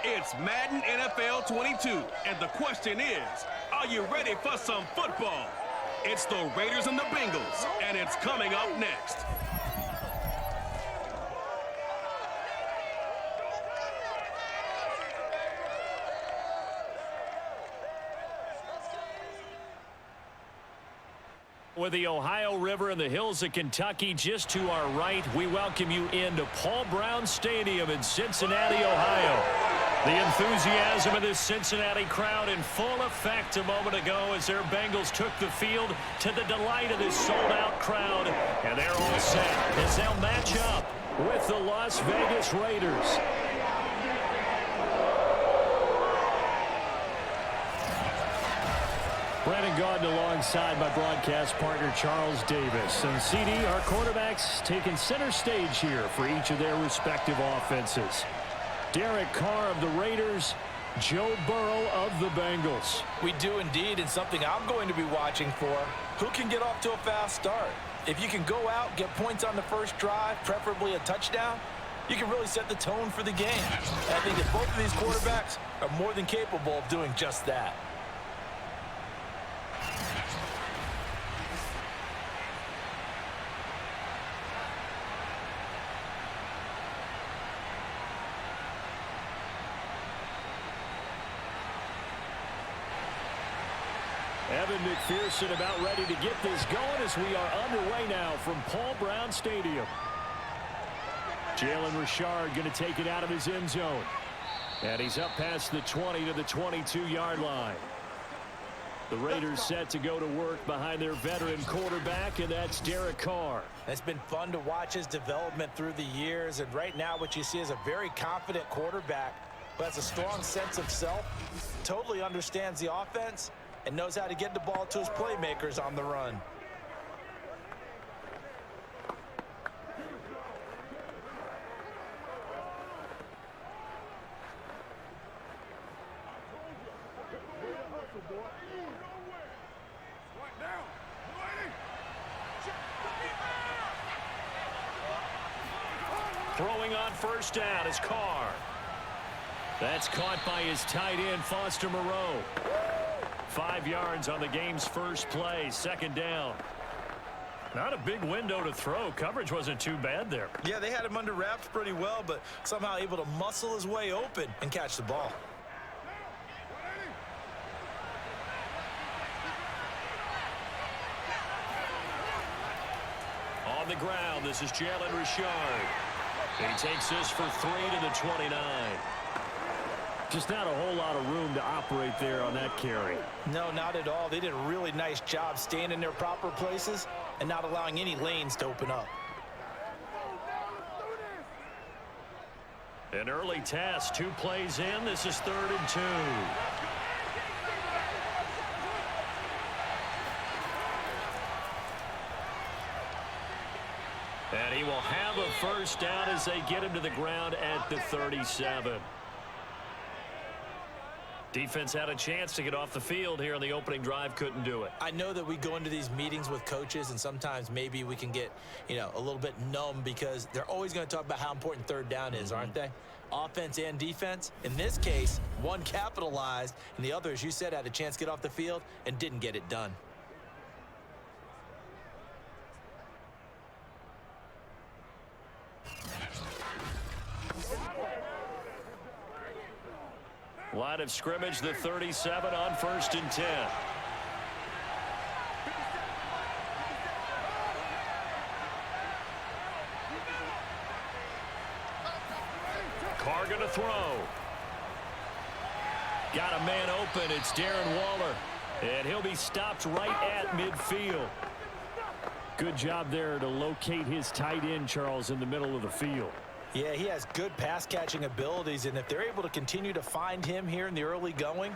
It's Madden NFL 22, and the question is, are you ready for some football? It's the Raiders and the Bengals, and it's coming up next. With the Ohio River and the hills of Kentucky just to our right, we welcome you into Paul Brown Stadium in Cincinnati, Ohio. The enthusiasm of this Cincinnati crowd in full effect a moment ago as their Bengals took the field to the delight of this sold-out crowd. And they're all set as they'll match up with the Las Vegas Raiders. Brandon Gaudin alongside my broadcast partner Charles Davis. And CD, our quarterbacks taking center stage here for each of their respective offenses. Derek Carr of the Raiders, Joe Burrow of the Bengals. We do indeed, and something I'm going to be watching for. Who can get off to a fast start? If you can go out, get points on the first drive, preferably a touchdown, you can really set the tone for the game. And I think that both of these quarterbacks are more than capable of doing just that. Evan McPherson about ready to get this going as we are underway now from Paul Brown Stadium. Jalen Richard going to take it out of his end zone. And he's up past the 20 to the 22-yard line. The Raiders set to go to work behind their veteran quarterback, and that's Derek Carr. It's been fun to watch his development through the years, and right now what you see is a very confident quarterback who has a strong sense of self, totally understands the offense, and knows how to get the ball to his playmakers on the run. Throwing on first down is Carr. That's caught by his tight end, Foster Moreau. 5 yards on the game's first play, second down. Not a big window to throw. Coverage wasn't too bad there. Yeah, they had him under wraps pretty well, but somehow able to muscle his way open and catch the ball. On the ground, this is Jalen Richard. He takes this for 3 to the 29. Just not a whole lot of room to operate there on that carry. No, not at all. They did a really nice job staying in their proper places and not allowing any lanes to open up. An early test, 2 plays in. This is 3rd and 2. And he will have a first down as they get him to the ground at the 37. Defense had a chance to get off the field here on the opening drive, couldn't do it. I know that we go into these meetings with coaches, and sometimes maybe we can get, a little bit numb because they're always going to talk about how important third down is, aren't they? Offense and defense. In this case, one capitalized, and the other, as you said, had a chance to get off the field and didn't get it done. Line of scrimmage, the 37 on 1st and 10. Carr going to throw. Got a man open. It's Darren Waller. And he'll be stopped right at midfield. Good job there to locate his tight end, Charles, in the middle of the field. Yeah, he has good pass-catching abilities, and if they're able to continue to find him here in the early going,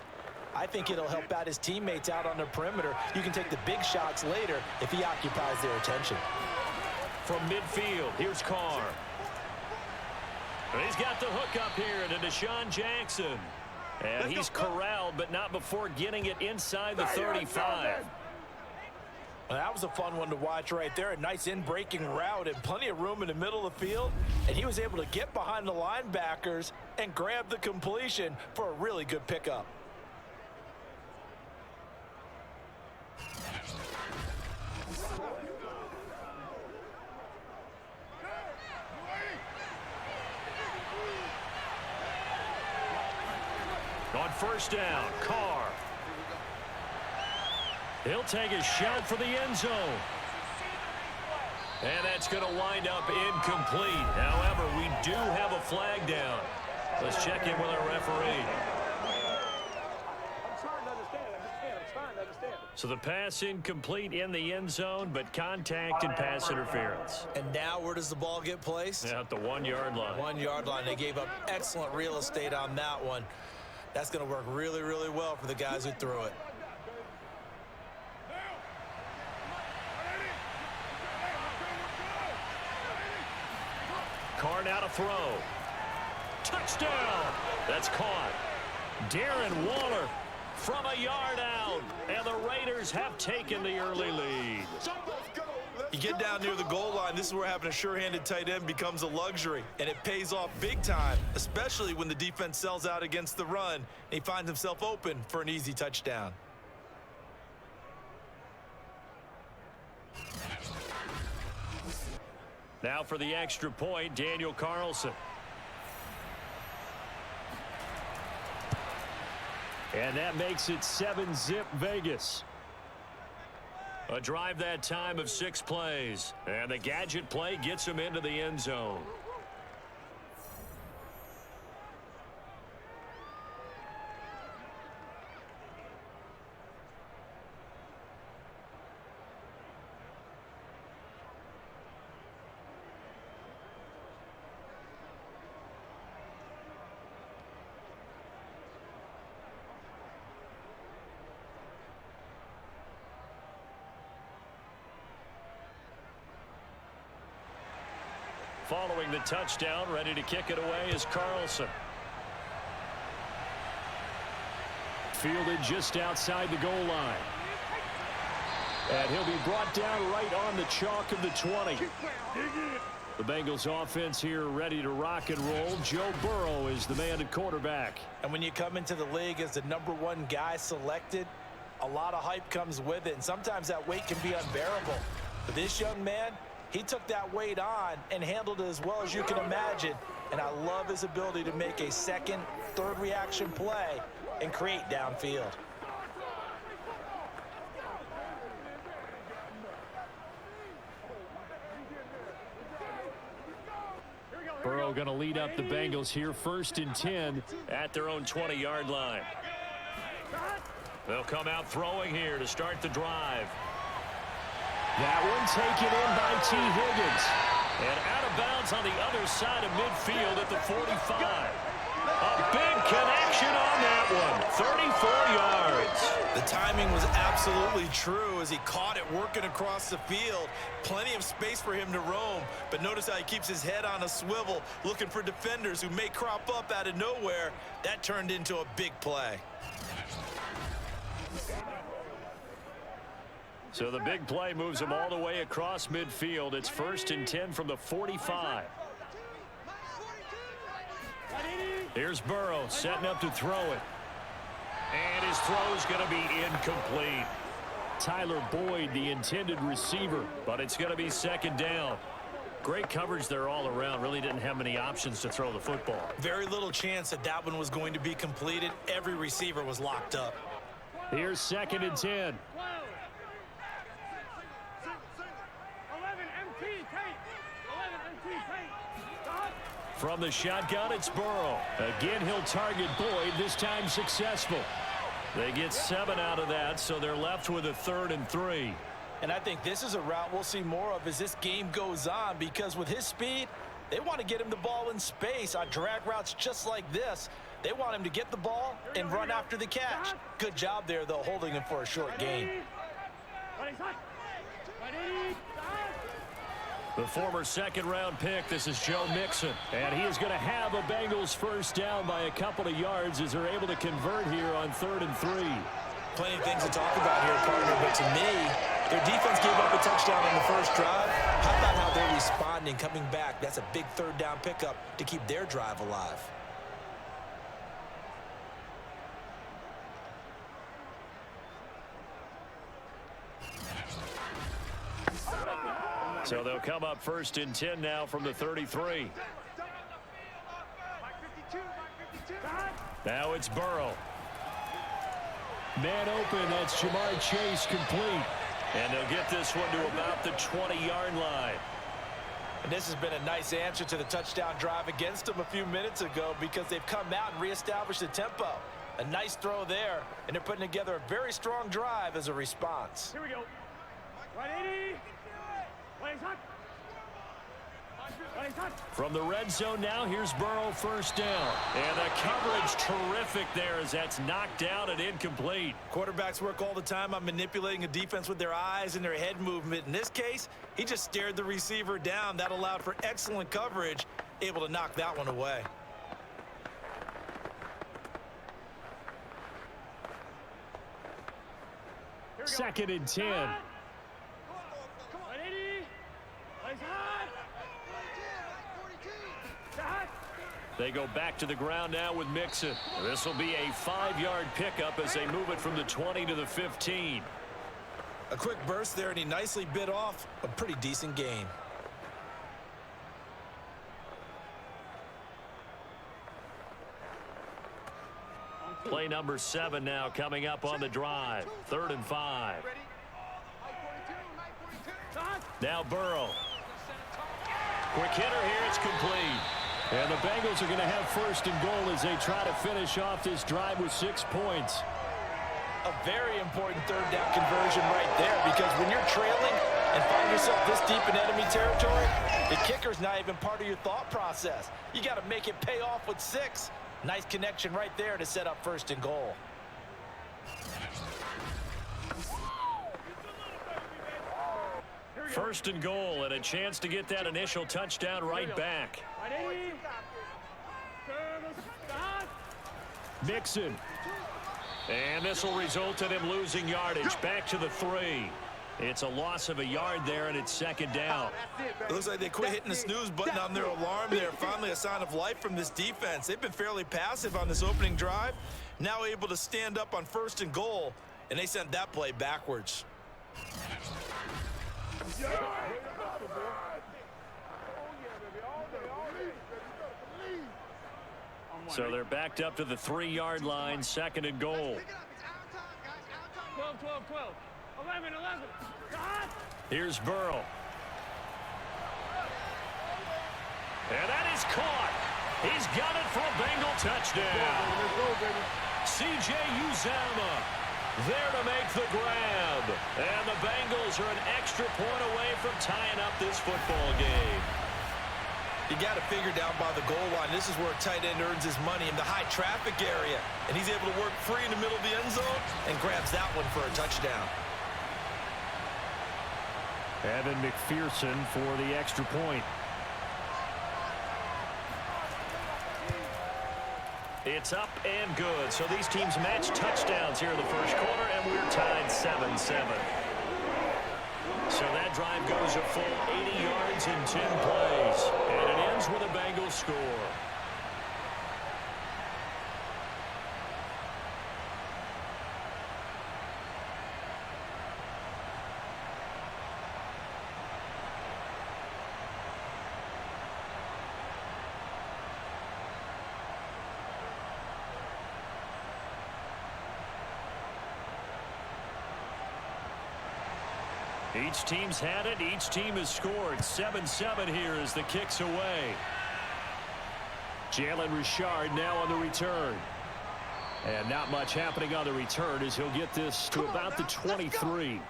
I think it'll help out his teammates out on the perimeter. You can take the big shots later if he occupies their attention. From midfield, here's Carr. And he's got the hook up here to Deshaun Jackson. And he's corralled, but not before getting it inside the 35. Well, that was a fun one to watch right there. A nice in-breaking route and plenty of room in the middle of the field. And he was able to get behind the linebackers and grab the completion for a really good pickup. On first down, Carr. He'll take a shot for the end zone. And that's going to wind up incomplete. However, we do have a flag down. Let's check in with our referee. I'm trying to understand. So the pass incomplete in the end zone, but contact and pass interference. And now where does the ball get placed? At the 1-yard line. 1-yard line. They gave up excellent real estate on that one. That's going to work really, really well for the guys who threw it. Carr now to throw. Touchdown! That's caught. Darren Waller from a yard out. And the Raiders have taken the early lead. You get down near the goal line, this is where having a sure-handed tight end becomes a luxury, and it pays off big time, especially when the defense sells out against the run, and he finds himself open for an easy touchdown. Now for the extra point, Daniel Carlson. And that makes it 7-zip Vegas. A drive that time of 6 plays. And the gadget play gets him into the end zone. Following the touchdown, ready to kick it away is Carlson. Fielded just outside the goal line. And he'll be brought down right on the chalk of the 20. The Bengals offense here ready to rock and roll. Joe Burrow is the man at quarterback. And when you come into the league as the #1 guy selected, a lot of hype comes with it. And sometimes that weight can be unbearable. But this young man, he took that weight on and handled it as well as you can imagine. And I love his ability to make a second, third reaction play and create downfield. Burrow going to lead up the Bengals here, 1st and 10 at their own 20-yard line. They'll come out throwing here to start the drive. That one taken in by T. Higgins. And out of bounds on the other side of midfield at the 45. A big connection on that one. 34 yards. The timing was absolutely true as he caught it working across the field. Plenty of space for him to roam. But notice how he keeps his head on a swivel, looking for defenders who may crop up out of nowhere. That turned into a big play. So the big play moves him all the way across midfield. It's 1st and 10 from the 45. Here's Burrow setting up to throw it. And his throw's going to be incomplete. Tyler Boyd, the intended receiver, but it's going to be 2nd down. Great coverage there all around. Really didn't have many options to throw the football. Very little chance that that one was going to be completed. Every receiver was locked up. Here's 2nd and 10. From the shotgun, it's Burrow. Again, he'll target Boyd, this time successful. They get 7 out of that, so they're left with a 3rd and 3. And I think this is a route we'll see more of as this game goes on, because with his speed, they want to get him the ball in space on drag routes just like this. They want him to get the ball and run after the catch. Good job there, though, holding him for a short gain. The former 2nd-round pick, this is Joe Mixon. And he is going to have a Bengals 1st down by a couple of yards as they're able to convert here on 3rd and 3. Plenty of things to talk about here, partner, but to me, Their defense gave up a touchdown on the first drive. How about how they're responding, coming back? That's a big third down pickup to keep their drive alive. So they'll come up 1st and 10 now from the 33. Now it's Burrow. Man open, that's Jamar Chase complete. And they'll get this one to about the 20-yard line. And this has been a nice answer to the touchdown drive against them a few minutes ago because they've come out and reestablished the tempo. A nice throw there, and they're putting together a very strong drive as a response. Here we go. 180. From the red zone now, here's Burrow, 1st down. And the coverage terrific there as that's knocked out and incomplete. Quarterbacks work all the time on manipulating a defense with their eyes and their head movement. In this case, he just stared the receiver down. That allowed for excellent coverage, able to knock that one away. Second and 10. They go back to the ground now with Mixon. This will be a 5-yard pickup as they move it from the 20 to the 15. A quick burst there, and he nicely bit off a pretty decent gain. Play number 7 now coming up on the drive. 3rd and 5. Now Burrow. Quick hitter here, it's complete. And the Bengals are going to have 1st and goal as they try to finish off this drive with 6 points. A very important third down conversion right there, because when you're trailing and find yourself this deep in enemy territory, the kicker's not even part of your thought process. You got to make it pay off with 6. Nice connection right there to set up 1st and goal. First and goal, and a chance to get that initial touchdown right back. Mixon. And this will result in him losing yardage. Back to the 3. It's a loss of a yard there, and it's 2nd down. It looks like they quit hitting the snooze button on their alarm there. Finally a sign of life from this defense. They've been fairly passive on this opening drive. Now able to stand up on 1st and goal, and they sent that play backwards. So they're backed up to the 3-yard line, 2nd and goal. 12, 12, 12. 11, 11. Here's Burrow. And that is caught. He's got it for a Bengal touchdown. C.J. Uzomah there to make the grab. And the Bengals are an extra point away from tying up this football game. You got to figure down by the goal line. This is where a tight end earns his money, in the high traffic area. And he's able to work free in the middle of the end zone and grabs that one for a touchdown. Evan McPherson for the extra point. It's up and good. So these teams match touchdowns here in the first quarter, and we're tied 7-7. So that drive goes a full 80 yards in 10 plays. And it ends with a Bengals score. Each team's had it. Each team has scored. 7-7 here as the kick's away. Jalen Richard now on the return. And not much happening on the return as he'll get this to about the 23.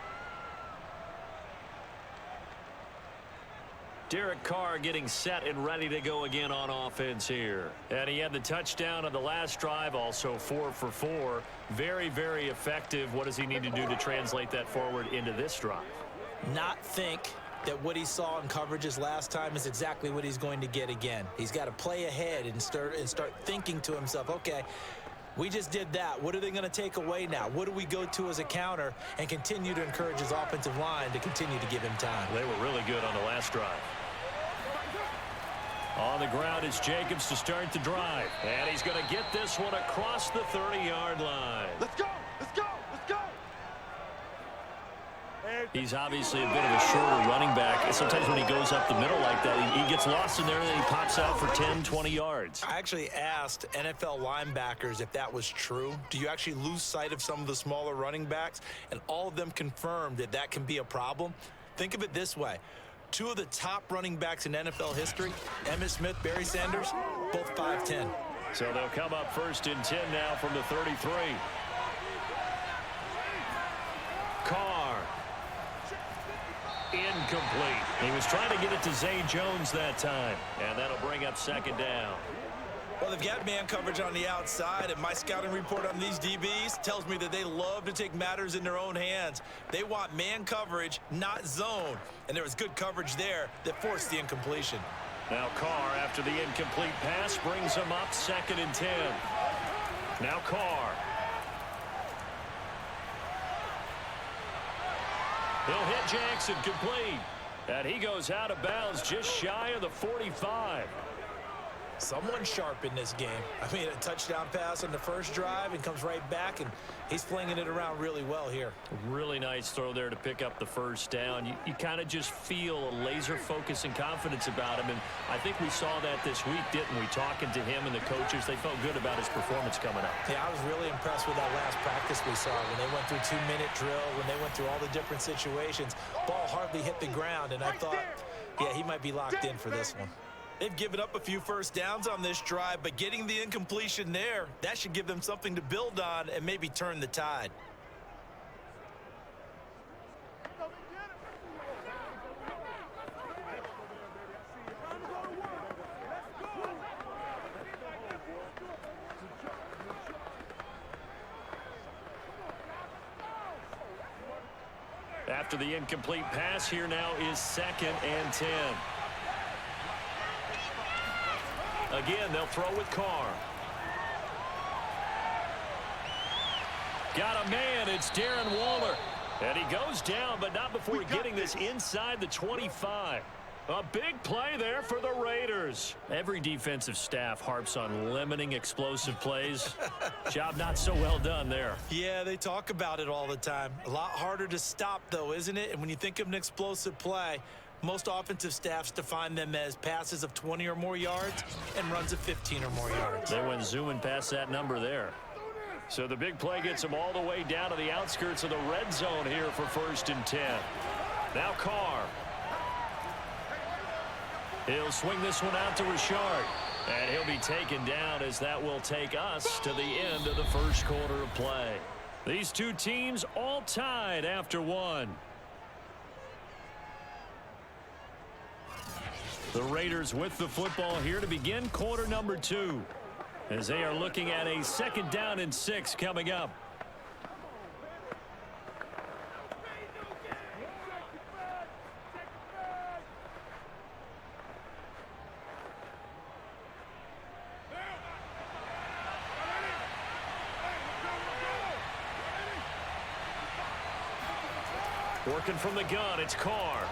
Derek Carr getting set and ready to go again on offense here. And he had the touchdown on the last drive, also 4 for 4. Very, very effective. What does he need to do to translate that forward into this drive? Not think that what he saw in coverages last time is exactly what he's going to get again. He's got to play ahead and start thinking to himself, okay, We just did that. What are they going to take away now? What do we go to as a counter and continue to encourage his offensive line to continue to give him time? They were really good on the last drive. On the ground is Jacobs to start the drive. And he's going to get this one across the 30-yard line. Let's go! Let's go! Let's go! He's obviously a bit of a shorter running back. And sometimes when he goes up the middle like that, he gets lost in there and then he pops out for 10, 20 yards. I actually asked NFL linebackers if that was true. Do you actually lose sight of some of the smaller running backs? And all of them confirmed that that can be a problem. Think of it this way. Two of the top running backs in NFL history, Emmitt Smith, Barry Sanders, both 5'10". So they'll come up 1st and 10 now from the 33. Carr. Incomplete. He was trying to get it to Zay Jones that time. And that'll bring up 2nd down. Well, they've got man coverage on the outside, and my scouting report on these DBs tells me that they love to take matters in their own hands. They want man coverage, not zone. And there was good coverage there that forced the incompletion. Now Carr, after the incomplete pass, brings him up 2nd and 10. Now Carr. He'll hit Jackson complete. And he goes out of bounds just shy of the 45. Someone sharp in this game. I mean, a touchdown pass on the first drive and comes right back, and he's flinging it around really well here. Really nice throw there to pick up the 1st down. You kind of just feel a laser focus and confidence about him, and I think we saw that this week, didn't we? Talking to him and the coaches, they felt good about his performance coming up. Yeah, I was really impressed with that last practice we saw when they went through 2-minute drill, when they went through all the different situations. Ball hardly hit the ground, and I thought, yeah, he might be locked in for this one. They've given up a few 1st downs on this drive, but getting the incompletion there, that should give them something to build on and maybe turn the tide. After the incomplete pass, here now is 2nd and 10. Again, they'll throw with Carr. Got a man. It's Darren Waller. And he goes down, but not before getting this inside the 25. A big play there for the Raiders. Every defensive staff harps on limiting explosive plays. Job not so well done there. Yeah, they talk about it all the time. A lot harder to stop, though, isn't it? And when you think of an explosive play, most offensive staffs define them as passes of 20 or more yards and runs of 15 or more yards. They went zooming past that number there. So the big play gets them all the way down to the outskirts of the red zone here for 1st and 10. Now Carr. He'll swing this one out to Richard. And he'll be taken down as that will take us to the end of the 1st quarter of play. These two teams all tied after 1. The Raiders with the football here to begin quarter number 2. As they are looking at a 2nd down and 6 coming up. Working from the gun, it's Carr.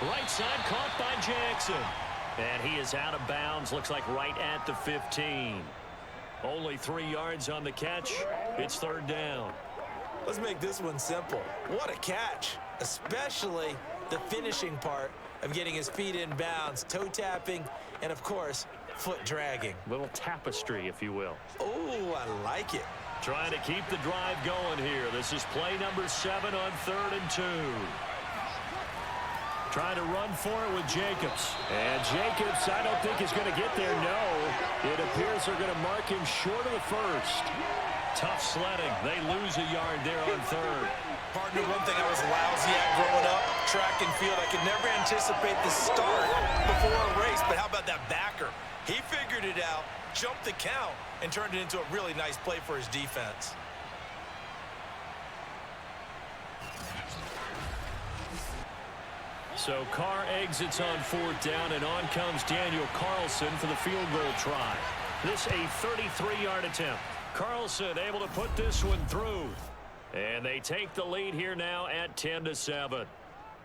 Right side caught by Jackson. And he is out of bounds. Looks like right at the 15. Only 3 yards on the catch. It's 3rd down. Let's make this one simple. What a catch, especially the finishing part of getting his feet in bounds, toe tapping, and, of course, foot dragging. Little tapestry, if you will. Oh, I like it. Trying to keep the drive going here. This is play number 7 on 3rd and 2. Trying to run for it with Jacobs. And Jacobs, I don't think is going to get there. No. It appears they're going to mark him short of the 1st. Tough sledding. They lose a yard there on 3rd. Partner, one thing I was lousy at growing up, track and field. I could never anticipate the start before a race. But how about that backer? He figured it out, jumped the count, and turned it into a really nice play for his defense. So Carr exits on 4th down, and on comes Daniel Carlson for the field goal try. This a 33-yard attempt. Carlson able to put this one through. And they take the lead here now at 10-7.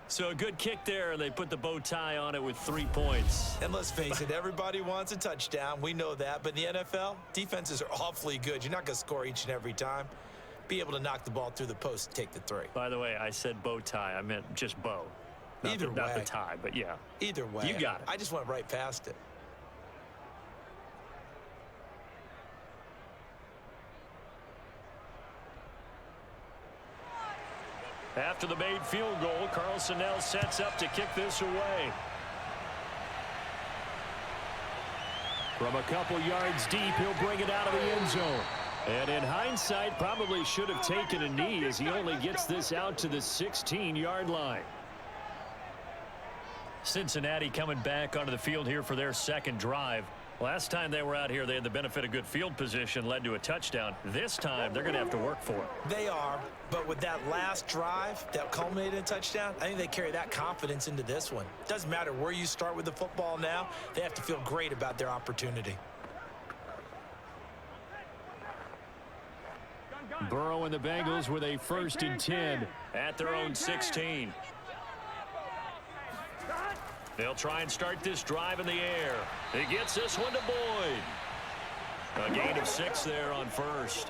So a good kick there, and they put the bow tie on it with 3 points. And let's face it, everybody wants a touchdown. We know that. But in the NFL, defenses are awfully good. You're not going to score each and every time. Be able to knock the ball through the post and take the 3. By the way, I said bow tie. I meant just bow. Not the tie, but yeah. Either way. You got it. I just went right past it. After the made field goal, Carlson now sets up to kick this away. From a couple yards deep, he'll bring it out of the end zone. And in hindsight, probably should have taken a knee as he only gets this out to the 16-yard line. Cincinnati coming back onto the field here for their second drive. Last time they were out here, they had the benefit of good field position, led to a touchdown. This time, they're going to have to work for it. They are, but with that last drive that culminated in a touchdown, I think they carry that confidence into this one. Doesn't matter where you start with the football now, they have to feel great about their opportunity. Burrow and the Bengals with a 1st and 10 at their own 16. They'll try and start this drive in the air. He gets this one to Boyd. A gain of 6 there on 1st.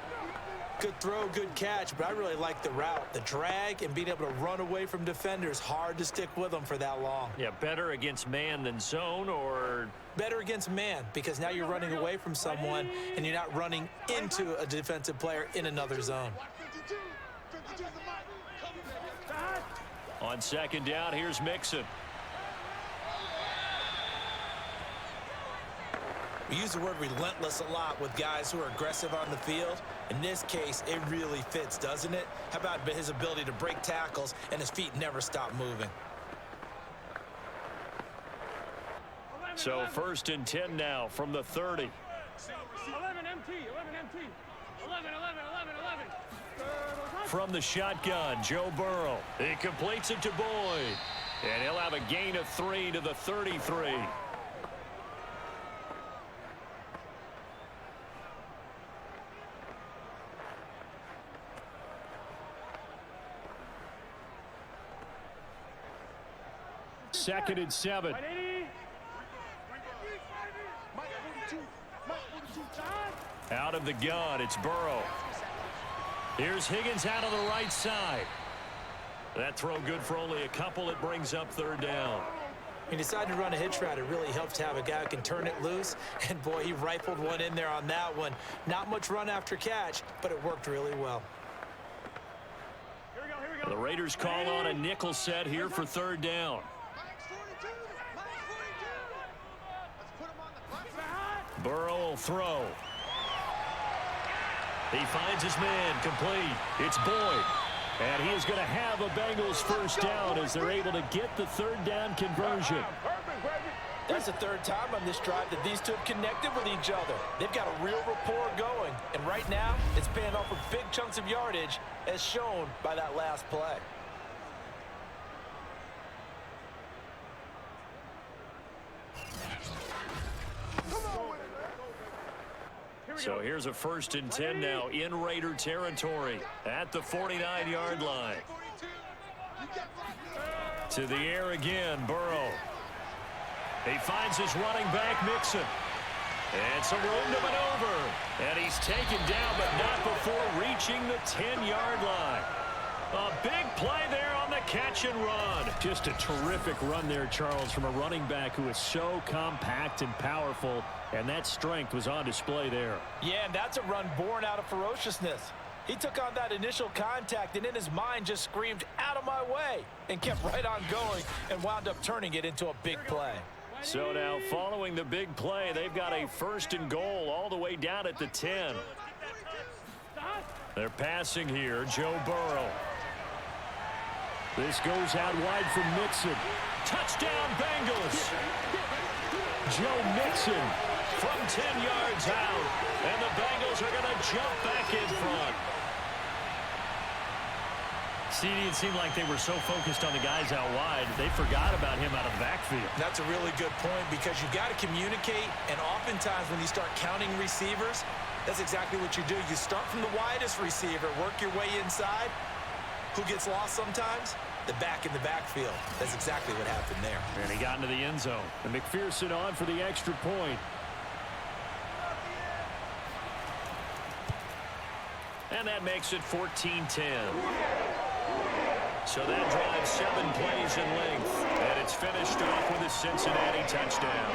Good throw, good catch, but I really like the route. The drag and being able to run away from defenders, hard to stick with them for that long. Yeah, better against man than zone, or? Better against man, because now you're running away from someone and you're not running into a defensive player in another zone. On 2nd down, here's Mixon. We use the word relentless a lot with guys who are aggressive on the field. In this case, it really fits, doesn't it? How about his ability to break tackles and his feet never stop moving? So 1st and 10 now from the 30. 11 MT, 11 MT. 11. From the shotgun, Joe Burrow. He completes it to Boyd. And he'll have a gain of 3 to the 33. Second and 7. Out of the gun, it's Burrow. Here's Higgins out on the right side. That throw good for only a couple. It brings up 3rd down. He decided to run a hitch route. It really helps to have a guy who can turn it loose. And, boy, he rifled one in there on that one. Not much run after catch, but it worked really well. Here we go. The Raiders call on a nickel set here for 3rd down. Burrow will throw. He finds his man complete. It's Boyd. And he is going to have a Bengals 1st down as they're able to get the 3rd down conversion. That's the 3rd time on this drive that these two have connected with each other. They've got a real rapport going. And right now, it's paying off with big chunks of yardage as shown by that last play. So here's a 1st and 10 now in Raider territory at the 49-yard line. To the air again, Burrow. He finds his running back, Mixon. And some room to maneuver. And he's taken down, but not before reaching the 10-yard line. A big play there on the catch and run. Just a terrific run there, Charles, from a running back who is so compact and powerful, and that strength was on display there. Yeah, and that's a run born out of ferociousness. He took on that initial contact and in his mind just screamed, "Out of my way," and kept right on going and wound up turning it into a big play. So now following the big play, they've got a 1st and goal all the way down at the 10. They're passing here, Joe Burrow. This goes out wide from Mixon. Touchdown, Bengals. Joe Mixon from 10 yards out. And the Bengals are going to jump back in front. CD, it seemed like they were so focused on the guys out wide, they forgot about him out of the backfield. That's a really good point because you've got to communicate, and oftentimes when you start counting receivers, that's exactly what you do. You start from the widest receiver, work your way inside. Who gets lost sometimes? The back in the backfield. That's exactly what happened there. And he got into the end zone. And McPherson on for the extra point. And that makes it 14-10. So that drives 7 plays in length. And it's finished off with a Cincinnati touchdown.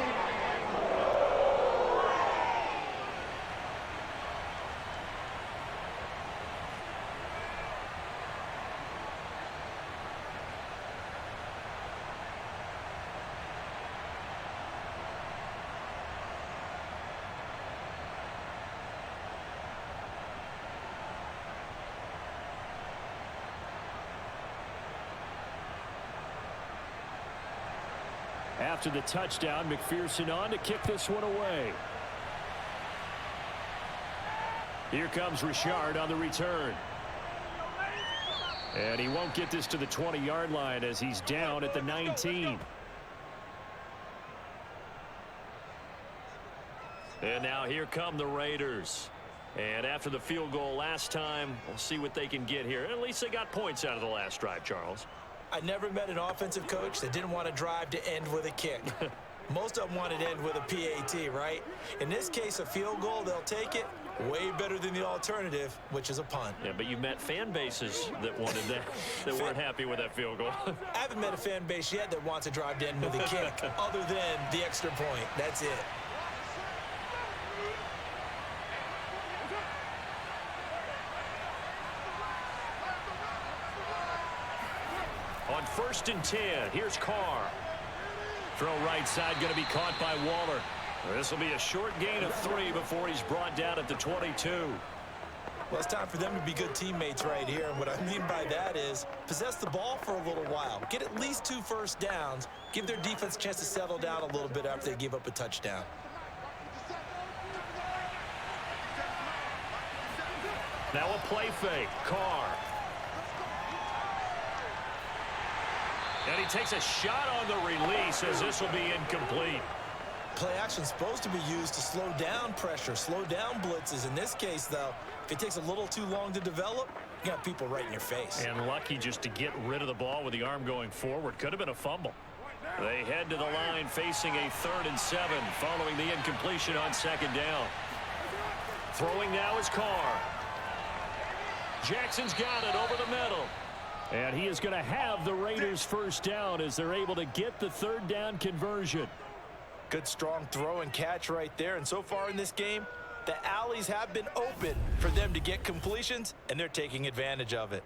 After the touchdown, McPherson on to kick this one away. Here comes Richard on the return. And he won't get this to the 20-yard line as he's down at the 19. And now here come the Raiders. And after the field goal last time, we'll see what they can get here. At least they got points out of the last drive, Charles. I never met an offensive coach that didn't want to drive to end with a kick. Most of them wanted to end with a PAT, right? In this case, a field goal, they'll take it. Way better than the alternative, which is a punt. Yeah, but you met fan bases that wanted that, that weren't happy with that field goal. I haven't met a fan base yet that wants to drive to end with a kick, other than the extra point. That's it. On 1st and 10, here's Carr. Throw right side going to be caught by Waller. This will be a short gain of 3 before he's brought down at the 22. Well, it's time for them to be good teammates right here. And what I mean by that is possess the ball for a little while. Get at least 2 first downs. Give their defense a chance to settle down a little bit after they give up a touchdown. Now a play fake. Carr. And he takes a shot on the release as this will be incomplete. Play action is supposed to be used to slow down pressure, slow down blitzes. In this case, though, if it takes a little too long to develop, you got people right in your face. And lucky just to get rid of the ball with the arm going forward. Could have been a fumble. They head to the line facing a 3rd and 7 following the incompletion on 2nd down. Throwing now is Carr. Jackson's got it over the middle. And he is going to have the Raiders first down as they're able to get the 3rd down conversion. Good strong throw and catch right there. And so far in this game, the alleys have been open for them to get completions, and they're taking advantage of it.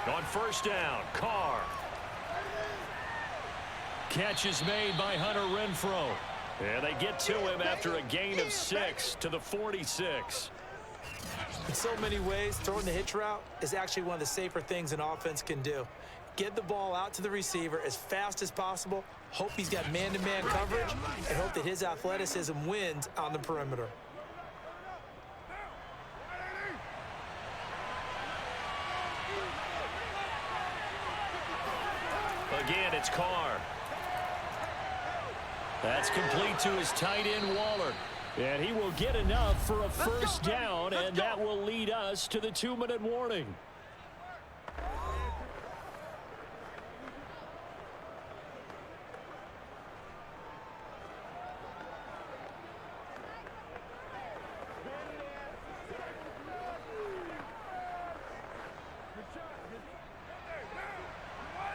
On 1st down, Carr. Catch is made by Hunter Renfrow. And they get to him after a gain of 6 to the 46. In so many ways, throwing the hitch route is actually one of the safer things an offense can do. Get the ball out to the receiver as fast as possible, hope he's got man-to-man coverage, and hope that his athleticism wins on the perimeter. Again, it's Carr. That's complete to his tight end, Waller. And he will get enough for a first down, and that will lead us to the 2-minute warning.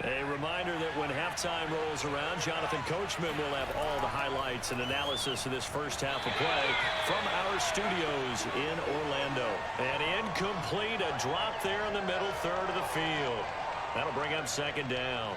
A reminder that when halftime rolls around, Jonathan Coachman will have all the highlights and analysis of this first half of play from our studios in Orlando. And incomplete, a drop there in the middle third of the field. That'll bring up 2nd down.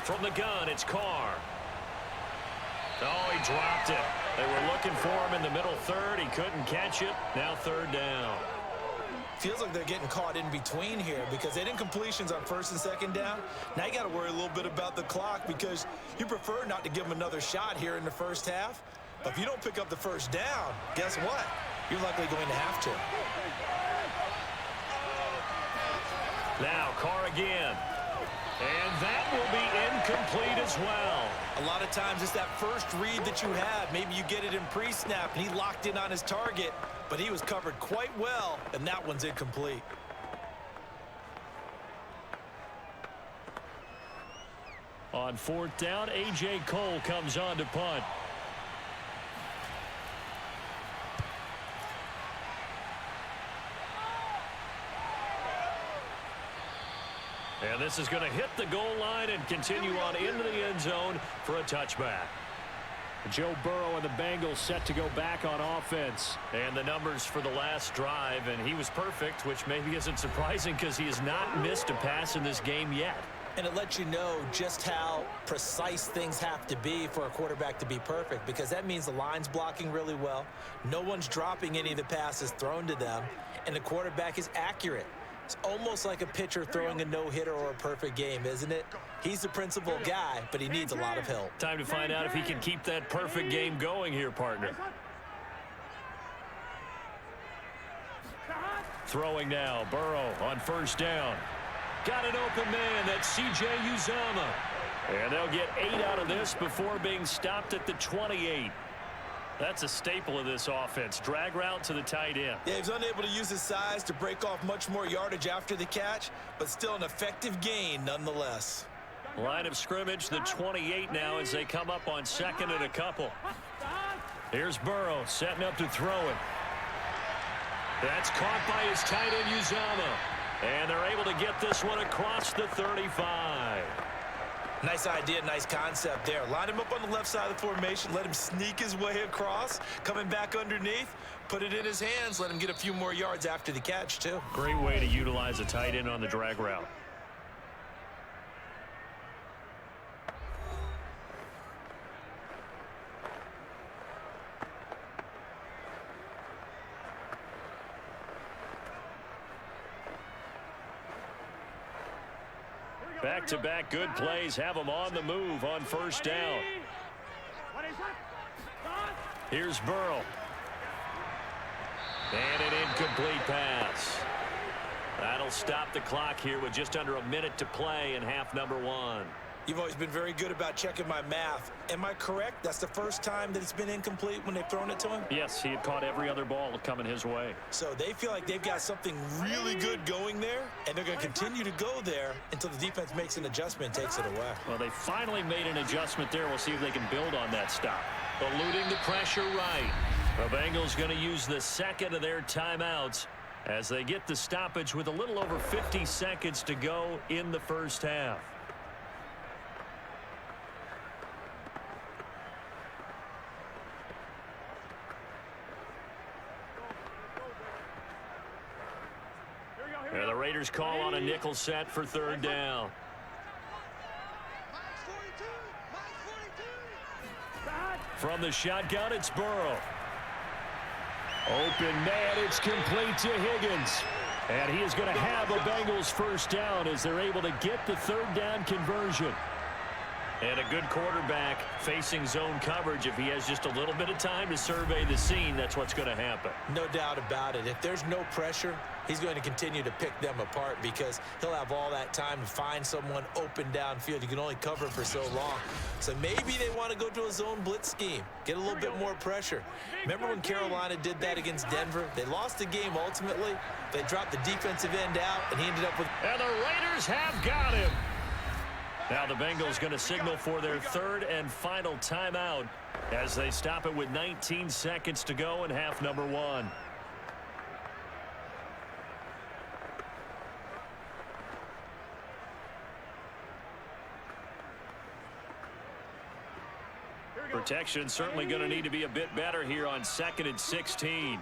From the gun, it's Carr. Oh, he dropped it. They were looking for him in the middle third. He couldn't catch it. Now third down. Feels like they're getting caught in between here because they didn't completions on first and second down. Now you got to worry a little bit about the clock because you prefer not to give them another shot here in the first half. But if you don't pick up the first down, guess what? You're likely going to have to. Now Carr again. And that will be incomplete as well. A lot of times it's that first read that you have. Maybe you get it in pre-snap and he locked in on his target, but he was covered quite well, and that one's incomplete. On fourth down, A.J. Cole comes on to punt. And this is going to hit the goal line and continue on into the end zone for a touchback. Joe Burrow and the Bengals set to go back on offense. And the numbers for the last drive, and he was perfect, which maybe isn't surprising because he has not missed a pass in this game yet. And it lets you know just how precise things have to be for a quarterback to be perfect, because that means the line's blocking really well, no one's dropping any of the passes thrown to them, and the quarterback is accurate. It's almost like a pitcher throwing a no-hitter or a perfect game, isn't it? He's the principal guy, but he needs a lot of help. Time to find out if he can keep that perfect game going here, partner. Throwing now, Burrow on first down. Got an open man, that's C.J. Uzomah. And they'll get 8 out of this before being stopped at the 28. That's a staple of this offense. Drag route to the tight end. Yeah, he's unable to use his size to break off much more yardage after the catch, but still an effective gain nonetheless. Line of scrimmage, the 28 now as they come up on second and a couple. Here's Burrow setting up to throw it. That's caught by his tight end, Uzomah. And they're able to get this one across the 35. Nice idea, nice concept there. Line him up on the left side of the formation, let him sneak his way across, coming back underneath, put it in his hands, let him get a few more yards after the catch, too. Great way to utilize a tight end on the drag route. Back-to-back good plays have them on the move on first down. Here's Burrow. And an incomplete pass. That'll stop the clock here with just under a minute to play in half number 1. You've always been very good about checking my math. Am I correct? That's the first time that it's been incomplete when they've thrown it to him? Yes, he had caught every other ball coming his way. So they feel like they've got something really good going there, and they're going to continue to go there until the defense makes an adjustment and takes it away. Well, they finally made an adjustment there. We'll see if they can build on that stop. Eluding the pressure right. The Bengals going to use the second of their timeouts as they get the stoppage with a little over 50 seconds to go in the first half. And the Raiders call on a nickel set for third down. From the shotgun, it's Burrow. Open man, it's complete to Higgins. And he is going to have a Bengals first down as they're able to get the third down conversion. And a good quarterback facing zone coverage. If he has just a little bit of time to survey the scene, that's what's going to happen. No doubt about it. If there's no pressure, he's going to continue to pick them apart because he'll have all that time to find someone open downfield. You can only cover for so long. So maybe they want to go to a zone blitz scheme, get a little bit more pressure. Remember when Carolina did that against Denver? They lost the game ultimately. They dropped the defensive end out, and he ended up with... And the Raiders have got him. Now the Bengals going to signal for their third and final timeout as they stop it with 19 seconds to go in half number 1. Protection certainly going to need to be a bit better here on 2nd and 16.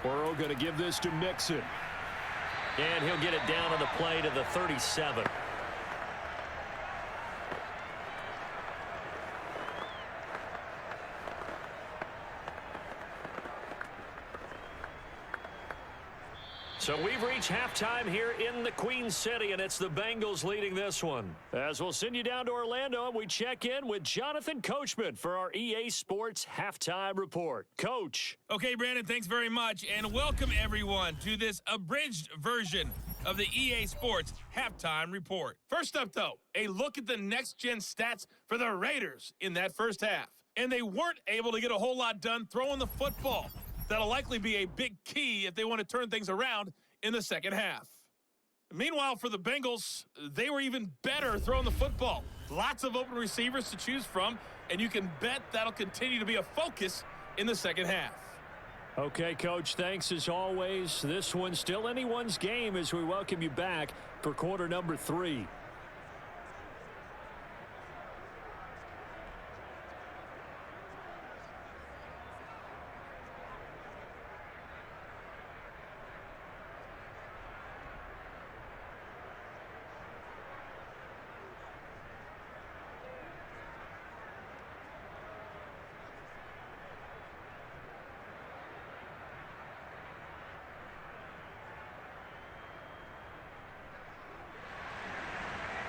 Burrow going to give this to Mixon. And he'll get it down on the play to the 37. So we've reached halftime here in the Queen City, and it's the Bengals leading this one. As we'll send you down to Orlando, and we check in with Jonathan Coachman for our EA Sports Halftime Report. Coach. Okay, Brandon, thanks very much, and welcome everyone to this abridged version of the EA Sports Halftime Report. First up, though, a look at the next-gen stats for the Raiders in that first half. And they weren't able to get a whole lot done throwing the football. That'll likely be a big key if they want to turn things around in the second half. Meanwhile, for the Bengals, they were even better throwing the football. Lots of open receivers to choose from, and you can bet that'll continue to be a focus in the second half. Okay, Coach, thanks as always. This one's still anyone's game as we welcome you back for quarter number 3.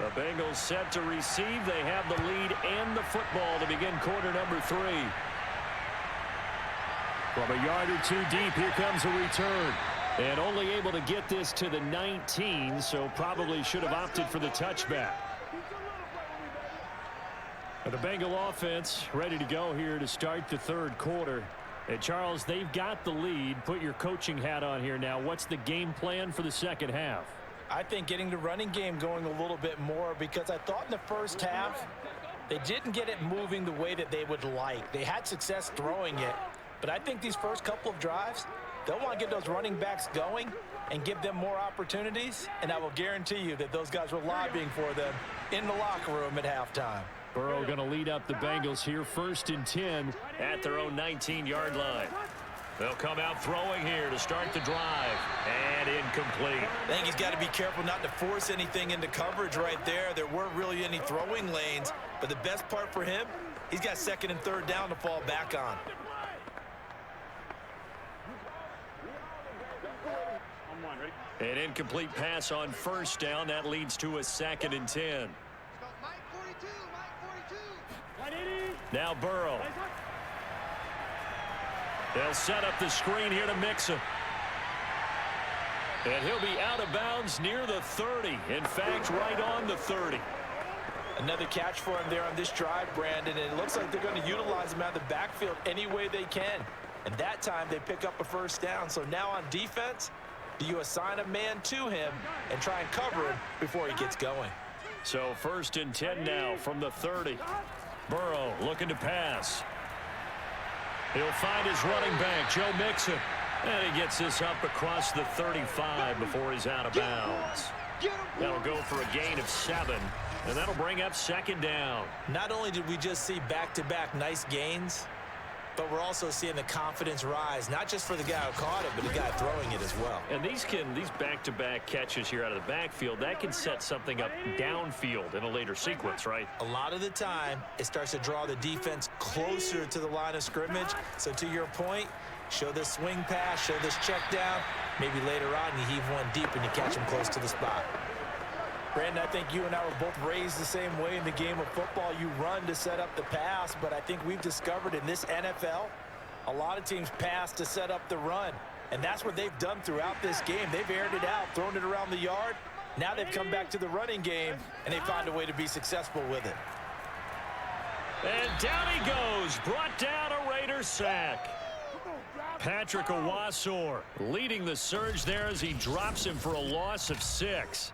The Bengals set to receive. They have the lead and the football to begin quarter number 3. From a yard or two deep, here comes a return. And only able to get this to the 19, so probably should have opted for the touchback. The Bengal offense ready to go here to start the third quarter. And Charles, they've got the lead. Put your coaching hat on here now. What's the game plan for the second half? I think getting the running game going a little bit more, because I thought in the first half they didn't get it moving the way that they would like. They had success throwing it, but I think these first couple of drives, they'll want to get those running backs going and give them more opportunities, and I will guarantee you that those guys were lobbying for them in the locker room at halftime. Burrow going to lead up the Bengals here, 1st and 10 at their own 19-yard line. They'll come out throwing here to start the drive, and incomplete. I think he's got to be careful not to force anything into coverage right there. There weren't really any throwing lanes, but the best part for him, he's got 2nd and 3rd down to fall back on. An incomplete pass on 1st down. That leads to a 2nd and 10. Now Burrow. They'll set up the screen here to Mixon. And he'll be out of bounds near the 30. In fact, right on the 30. Another catch for him there on this drive, Brandon. And it looks like they're going to utilize him out of the backfield any way they can. And that time they pick up a 1st down. So now on defense, do you assign a man to him and try and cover him before he gets going? So 1st and 10 now from the 30. Burrow looking to pass. He'll find his running back, Joe Mixon. And he gets this up across the 35 before he's out of bounds. That'll go for a gain of 7, and that'll bring up 2nd down. Not only did we just see back-to-back nice gains, but we're also seeing the confidence rise, not just for the guy who caught it, but the guy throwing it as well. And these back-to-back catches here out of the backfield, that can set something up downfield in a later sequence, right? A lot of the time, it starts to draw the defense closer to the line of scrimmage. So to your point, show this swing pass, show this check down. Maybe later on, you heave one deep and you catch him close to the spot. Brandon, I think you and I were both raised the same way in the game of football. You run to set up the pass, but I think we've discovered in this NFL, a lot of teams pass to set up the run. And that's what they've done throughout this game. They've aired it out, thrown it around the yard. Now they've come back to the running game, and they find a way to be successful with it. And down he goes, brought down a Raider sack. Patrick Owasor leading the surge there as he drops him for a loss of 6.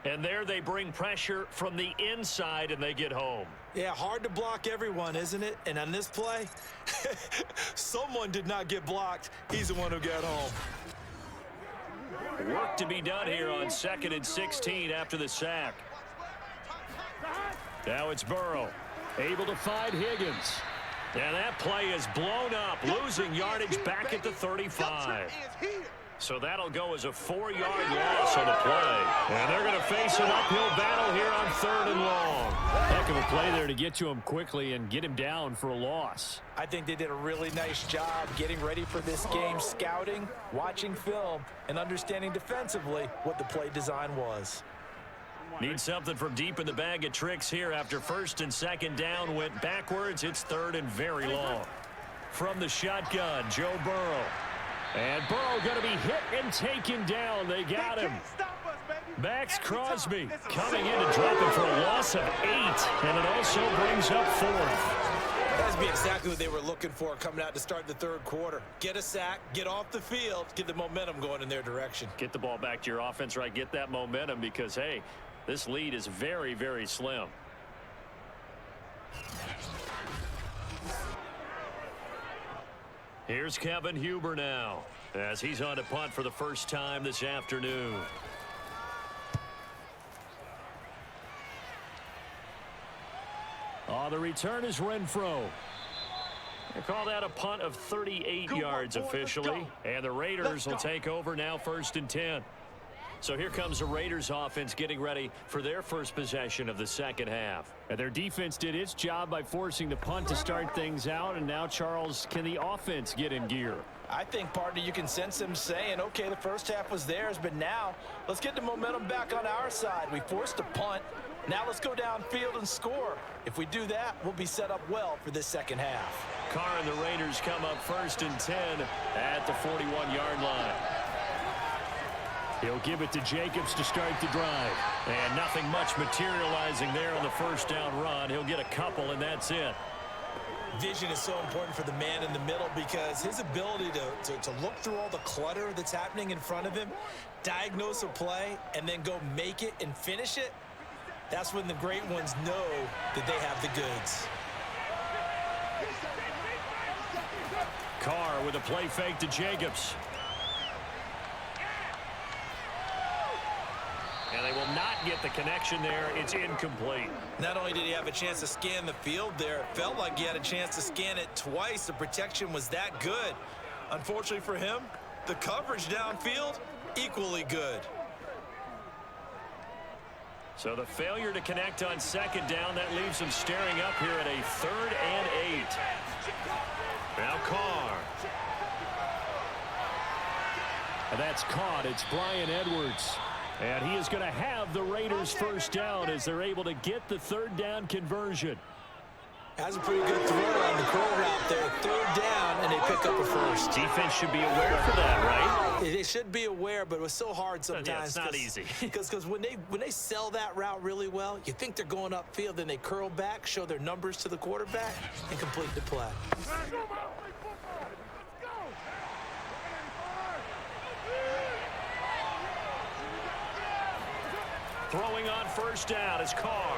And there they bring pressure from the inside, and they get home. Yeah, hard to block everyone, isn't it? And on this play, someone did not get blocked. He's the one who got home. Work to be done here on 2nd and 16 after the sack. Now it's Burrow, able to find Higgins. And that play is blown up, losing yardage back at the 35. So that'll go as a 4-yard loss on the play. And they're going to face an uphill battle here on 3rd and long. Heck of a play there to get to him quickly and get him down for a loss. I think they did a really nice job getting ready for this game, scouting, watching film, and understanding defensively what the play design was. Need something from deep in the bag of tricks here after 1st and 2nd down went backwards. It's 3rd and very long. From the shotgun, Joe Burrow. And Burrow going to be hit and taken down. They got him. Max Crosby coming in to drop him for a loss of 8. And it also brings up 4th. That's be exactly what they were looking for coming out to start the 3rd quarter. Get a sack, get off the field, get the momentum going in their direction. Get the ball back to your offense, right? Get that momentum because, hey, this lead is very, very slim. Here's Kevin Huber now as he's on to punt for the first time this afternoon. The return is Renfro. They call that a punt of 38 yards officially. And the Raiders will take over now 1st and 10. So here comes the Raiders offense getting ready for their first possession of the 2nd half. And their defense did its job by forcing the punt to start things out. And now, Charles, can the offense get in gear? I think, partner, you can sense them saying, okay, the first half was theirs, but now let's get the momentum back on our side. We forced a punt. Now let's go downfield and score. If we do that, we'll be set up well for this 2nd half. Carr and the Raiders come up 1st and 10 at the 41-yard line. He'll give it to Jacobs to start the drive. And nothing much materializing there on the 1st down run. He'll get a couple, and that's it. Vision is so important for the man in the middle because his ability to look through all the clutter that's happening in front of him, diagnose a play, and then go make it and finish it, that's when the great ones know that they have the goods. Carr with a play fake to Jacobs. And they will not get the connection there. It's incomplete. Not only did he have a chance to scan the field there, it felt like he had a chance to scan it twice. The protection was that good. Unfortunately for him, the coverage downfield, equally good. So the failure to connect on 2nd down, that leaves him staring up here at a 3rd and 8. Now Carr. And that's caught. It's Brian Edwards. And he is going to have the Raiders first down as they're able to get the 3rd down conversion. Has a pretty good throw on the curl route there. 3rd down, and they pick up a first. Defense should be aware for that, right? They should be aware, but it was so hard sometimes. Yeah, it's not easy. Because when they sell that route really well, you think they're going upfield, then they curl back, show their numbers to the quarterback, and complete the play. Throwing on 1st down is Carr.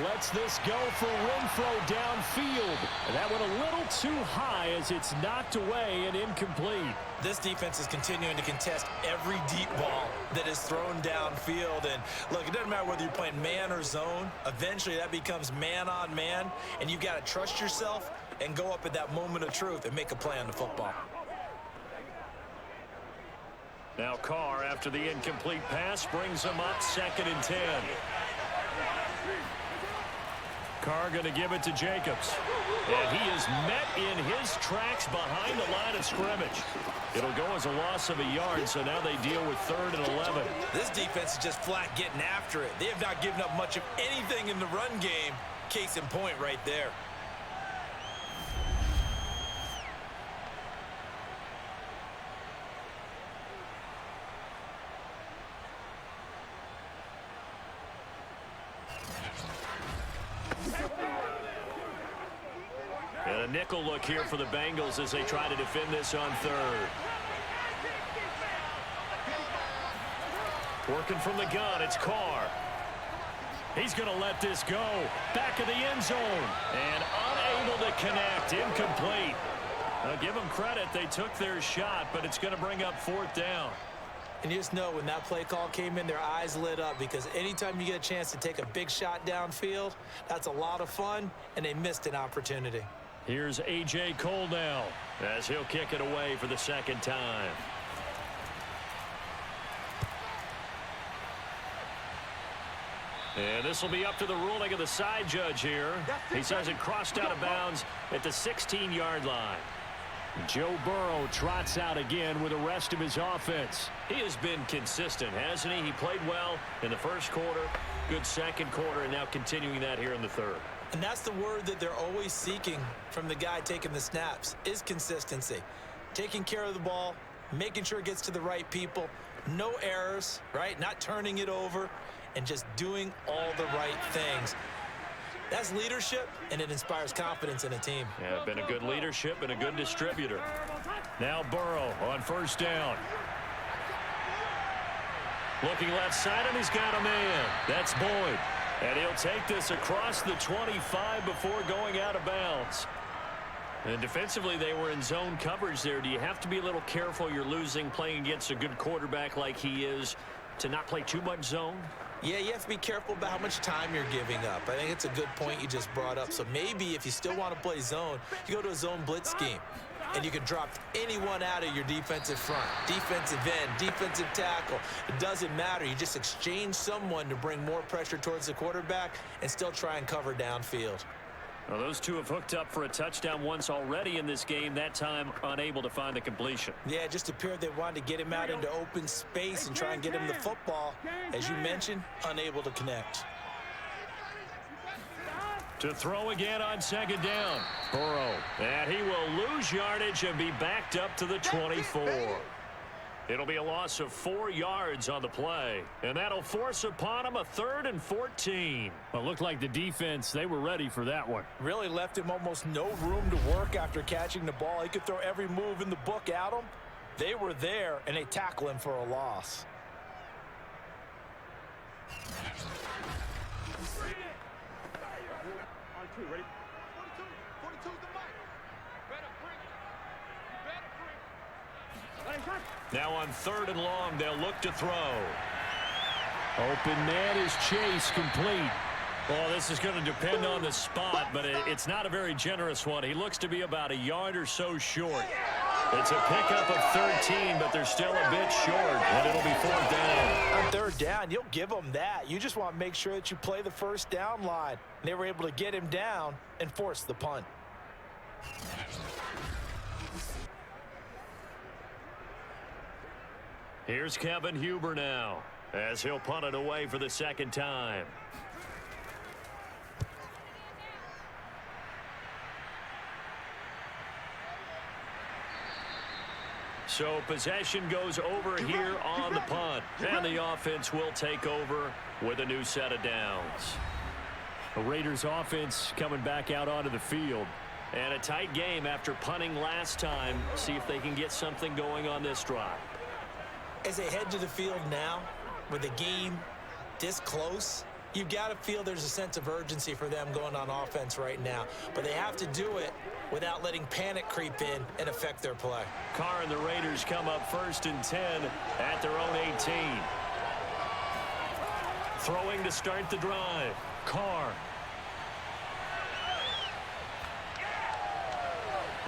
Lets this go for Renfro downfield. That went a little too high as it's knocked away and incomplete. This defense is continuing to contest every deep ball that is thrown downfield. And look, it doesn't matter whether you're playing man or zone. Eventually that becomes man on man, and you've got to trust yourself and go up at that moment of truth and make a play on the football. Now Carr, after the incomplete pass, brings him up 2nd and 10. Carr going to give it to Jacobs. And he is met in his tracks behind the line of scrimmage. It'll go as a loss of a yard, so now they deal with 3rd and 11. This defense is just flat getting after it. They have not given up much of anything in the run game. Case in point right there. And a nickel look here for the Bengals as they try to defend this on 3rd. Working from the gun, it's Carr. He's going to let this go. Back of the end zone. And unable to connect. Incomplete. Now give them credit. They took their shot, but it's going to bring up 4th down. And you just know when that play call came in, their eyes lit up because anytime you get a chance to take a big shot downfield, that's a lot of fun, and they missed an opportunity. Here's A.J. Cole now as he'll kick it away for the 2nd time. And this will be up to the ruling of the side judge here. He says it crossed out of bounds at the 16-yard line. Joe Burrow trots out again with the rest of his offense. He has been consistent, hasn't he? He played well in the first quarter, good second quarter, and now continuing that here in the third. And that's the word that they're always seeking from the guy taking the snaps, is consistency. Taking care of the ball, making sure it gets to the right people, no errors, right? Not turning it over, and just doing all the right things. That's leadership, and it inspires confidence in a team. Yeah, been a good leadership and a good distributor. Now Burrow on first down. Looking left side, and he's got a man. That's Boyd. And he'll take this across the 25 before going out of bounds. And defensively, they were in zone coverage there. Do you have to be a little careful you're losing playing against a good quarterback like he is to not play too much zone? Yeah, you have to be careful about how much time you're giving up. I think it's a good point you just brought up. So maybe if you still want to play zone, you go to a zone blitz scheme. And you can drop anyone out of your defensive front, defensive end, defensive tackle. It doesn't matter. You just exchange someone to bring more pressure towards the quarterback and still try and cover downfield. Well, those two have hooked up for a touchdown once already in this game, that time unable to find the completion. Yeah, it just appeared they wanted to get him out into open space and try and get him the football. As you mentioned, unable to connect. To throw again on second down. Burrow. And he will lose yardage and be backed up to the 24. It'll be a loss of 4 yards on the play. And that'll force upon him a 3rd and 14. Well, it looked like the defense, they were ready for that one. Really left him almost no room to work after catching the ball. He could throw every move in the book at him. They were there, and they tackle him for a loss. On two, ready? 42's the mic. Better bring it. Ready, shot. Now on 3rd and long, they'll look to throw. Open man is Chase, complete. Well, this is going to depend on the spot, but it's not a very generous one. He looks to be about a yard or so short. It's a pickup of 13, but they're still a bit short, and it'll be 4th down. On 3rd down, you'll give them that. You just want to make sure that you play the first down line. They were able to get him down and force the punt. Here's Kevin Huber now, as he'll punt it away for the 2nd time. So possession goes over here on the punt, and the offense will take over with a new set of downs. The Raiders offense coming back out onto the field. And a tight game after punting last time. See if they can get something going on this drive. As they head to the field now, with the game this close, you've got to feel there's a sense of urgency for them going on offense right now. But they have to do it without letting panic creep in and affect their play. Carr and the Raiders come up 1st and 10 at their own 18. Throwing to start the drive. Carr.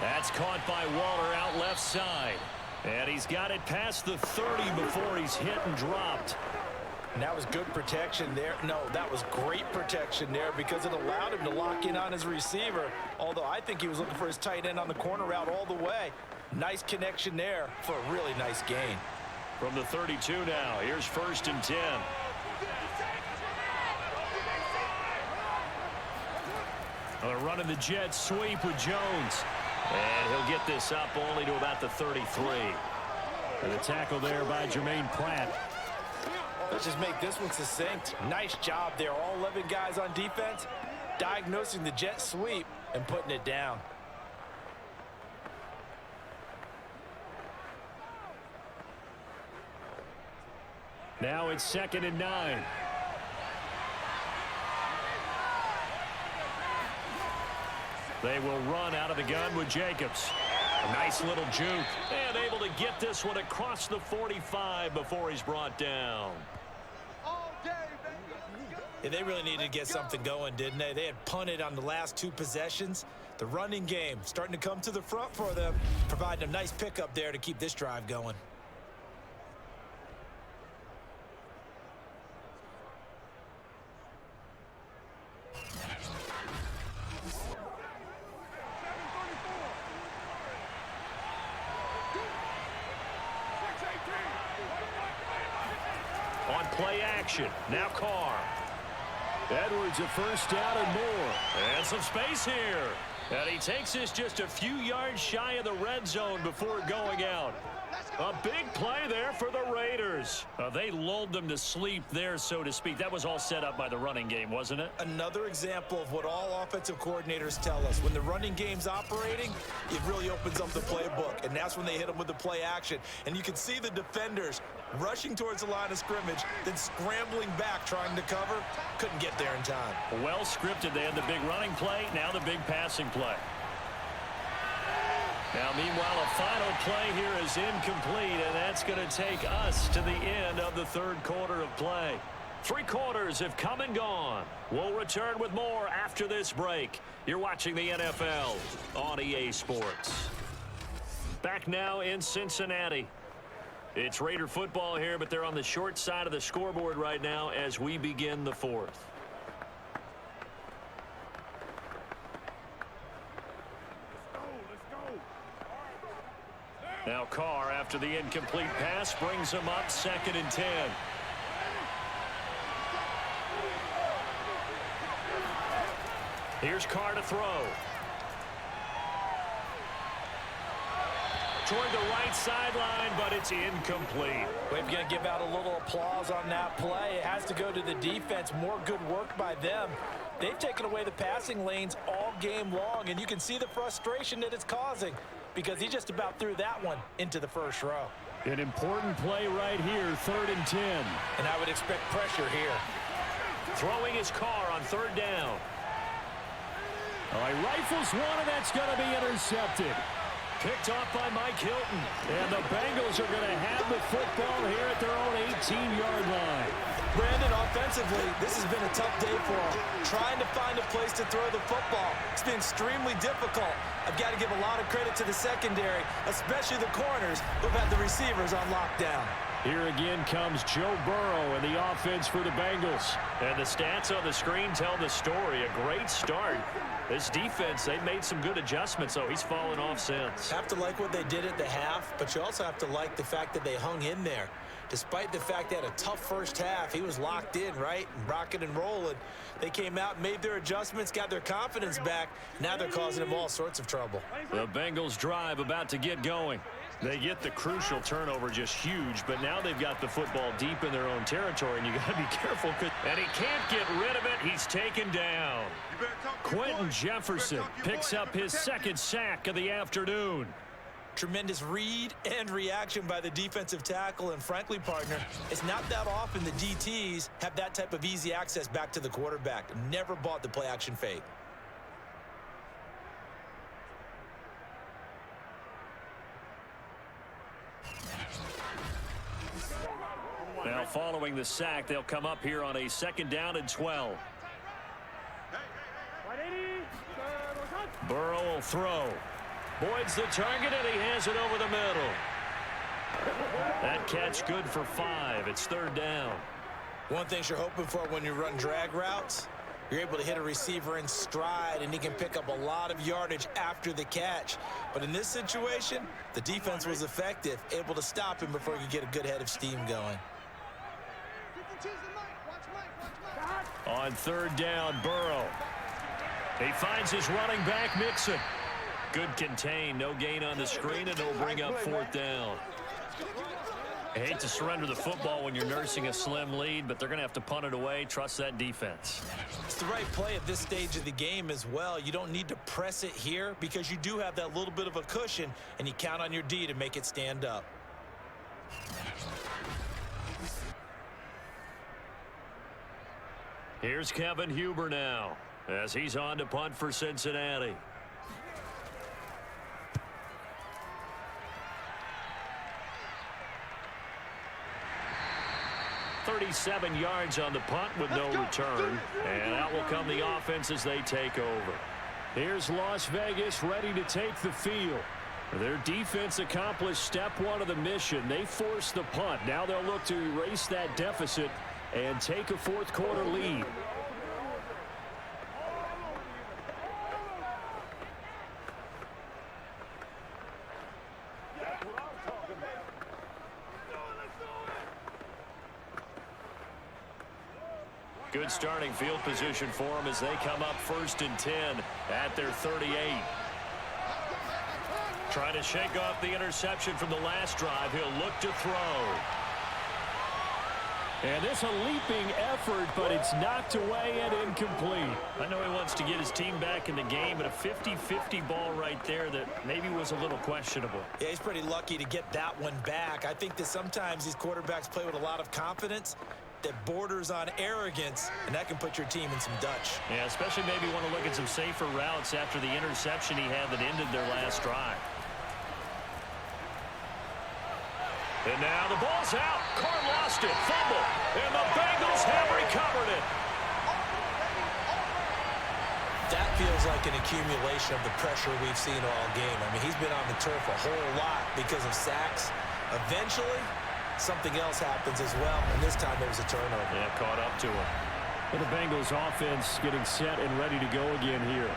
That's caught by Waller out left side. And he's got it past the 30 before he's hit and dropped. And that was good protection there. No, that was great protection there because it allowed him to lock in on his receiver. Although I think he was looking for his tight end on the corner route all the way. Nice connection there for a really nice gain. From the 32 now, here's 1st and 10. They're running the jet sweep with Jones. And he'll get this up only to about the 33. And a tackle there by Jermaine Pratt. Let's just make this one succinct. Nice job there. All 11 guys on defense diagnosing the jet sweep and putting it down. Now it's 2nd and 9. They will run out of the gun with Jacobs. A nice little juke. And able to get this one across the 45 before he's brought down. Yeah, they really needed to get something going, didn't they? They had punted on the last 2 possessions. The running game starting to come to the front for them, providing a nice pickup there to keep this drive going. Play action. Now Carr. Edwards a first down and more. And some space here. And he takes this just a few yards shy of the red zone before going out. A big play there for the Raiders. They lulled them to sleep there, so to speak. That was all set up by the running game, wasn't it? Another example of what all offensive coordinators tell us. When the running game's operating, it really opens up the playbook, and that's when they hit them with the play action. And you can see the defenders rushing towards the line of scrimmage, then scrambling back trying to cover. Couldn't get there in time. Well scripted. They had the big running play, now the big passing play. Now, meanwhile, a final play here is incomplete, and that's going to take us to the end of the third quarter of play. 3 quarters have come and gone. We'll return with more after this break. You're watching the NFL on EA Sports. Back now in Cincinnati. It's Raider football here, but they're on the short side of the scoreboard right now as we begin the fourth. Now Carr, after the incomplete pass, brings him up 2nd and 10. Here's Carr to throw. Toward the right sideline, but it's incomplete. We're going to give out a little applause on that play. It has to go to the defense. More good work by them. They've taken away the passing lanes all game long, and you can see the frustration that it's causing, because he just about threw that one into the first row. An important play right here, 3rd and 10. And I would expect pressure here. Throwing his Carr on 3rd down. All right, rifles one, and that's going to be intercepted. Picked off by Mike Hilton. And the Bengals are going to have the football here at their own 18-yard line. Brandon, offensively, this has been a tough day for him. Trying to find a place to throw the football. It's been extremely difficult. I've got to give a lot of credit to the secondary, especially the corners who've had the receivers on lockdown. Here again comes Joe Burrow and the offense for the Bengals. And the stats on the screen tell the story. A great start. This defense, they've made some good adjustments, so he's fallen off since. Have to like what they did at the half, but you also have to like the fact that they hung in there. Despite the fact they had a tough first half, he was locked in, right? Rocking and rolling. They came out, made their adjustments, got their confidence back. Now they're causing him all sorts of trouble. The Bengals drive about to get going. They get the crucial turnover, just huge, but now they've got the football deep in their own territory, and you got to be careful. And he can't get rid of it. He's taken down. Quentin Jefferson picks up his 2nd sack of the afternoon. Tremendous read and reaction by the defensive tackle, and frankly, partner, it's not that often the DTs have that type of easy access back to the quarterback. Never bought the play action fake. Now following the sack, they'll come up here on a 2nd down and 12. Burrow will throw. Boyd's the target, and he has it over the middle. That catch good for 5. It's 3rd down. One thing you're hoping for when you run drag routes, you're able to hit a receiver in stride, and he can pick up a lot of yardage after the catch. But in this situation, the defense was effective, able to stop him before he could get a good head of steam going. On 3rd down, Burrow. He finds his running back, Mixon. Good contain, no gain on the screen, and it'll bring up 4th down. I hate to surrender the football when you're nursing a slim lead, but they're going to have to punt it away. Trust that defense. It's the right play at this stage of the game as well. You don't need to press it here because you do have that little bit of a cushion, and you count on your D to make it stand up. Here's Kevin Huber now as he's on to punt for Cincinnati. .37 yards on the punt with no return. And out will come the offense as they take over. Here's Las Vegas ready to take the field. Their defense accomplished step 1 of the mission. They forced the punt. Now they'll look to erase that deficit and take a 4th quarter lead. Good starting field position for them as they come up 1st and 10 at their 38. Trying to shake off the interception from the last drive. He'll look to throw. And this a leaping effort, but it's knocked away and incomplete. I know he wants to get his team back in the game, but a 50-50 ball right there that maybe was a little questionable. Yeah, he's pretty lucky to get that one back. I think that sometimes these quarterbacks play with a lot of confidence that borders on arrogance, and that can put your team in some Dutch. Yeah, especially maybe want to look at some safer routes after the interception he had that ended their last drive. And now the ball's out. Carr lost it. Fumble. And the Bengals have recovered it. That feels like an accumulation of the pressure we've seen all game. I mean, he's been on the turf a whole lot because of sacks. Eventually, something else happens as well, and this time it was a turnover. Yeah, caught up to him. And the Bengals offense getting set and ready to go again here.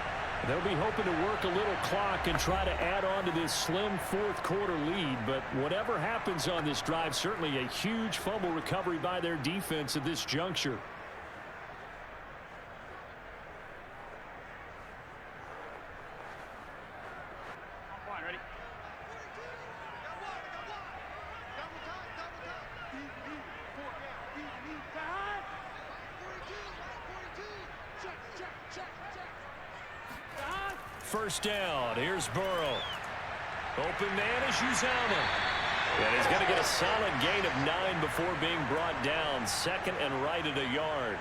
They'll be hoping to work a little clock and try to add on to this slim fourth-quarter lead. But whatever happens on this drive, certainly a huge fumble recovery by their defense at this juncture. Fine, ready? First down. Here's Burrow. Open man is Uzama. And he's going to get a solid gain of 9 before being brought down. 2nd and right at a yard.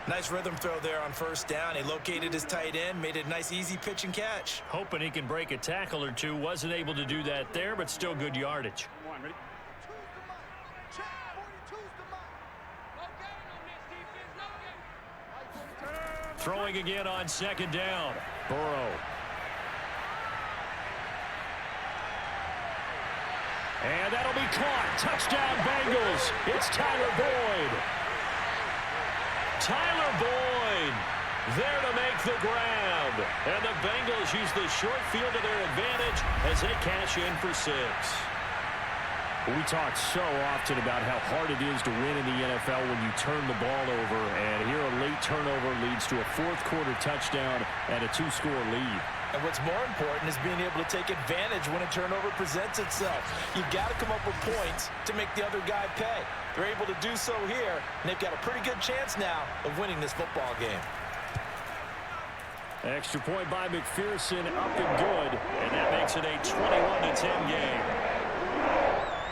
Nice rhythm throw there on first down. He located his tight end, made it a nice easy pitch and catch. Hoping he can break a tackle or two. Wasn't able to do that there, but still good yardage. Come on, ready? Throwing again on 2nd down. Burrow. And that'll be caught. Touchdown, Bengals. It's Tyler Boyd. Tyler Boyd there to make the grab. And the Bengals use the short field to their advantage as they cash in for 6. We talk so often about how hard it is to win in the NFL when you turn the ball over. And here a late turnover leads to a fourth-quarter touchdown and a 2-score lead. And what's more important is being able to take advantage when a turnover presents itself. You've got to come up with points to make the other guy pay. They're able to do so here, and they've got a pretty good chance now of winning this football game. Extra point by McPherson, up and good. And that makes it a 21-10 game.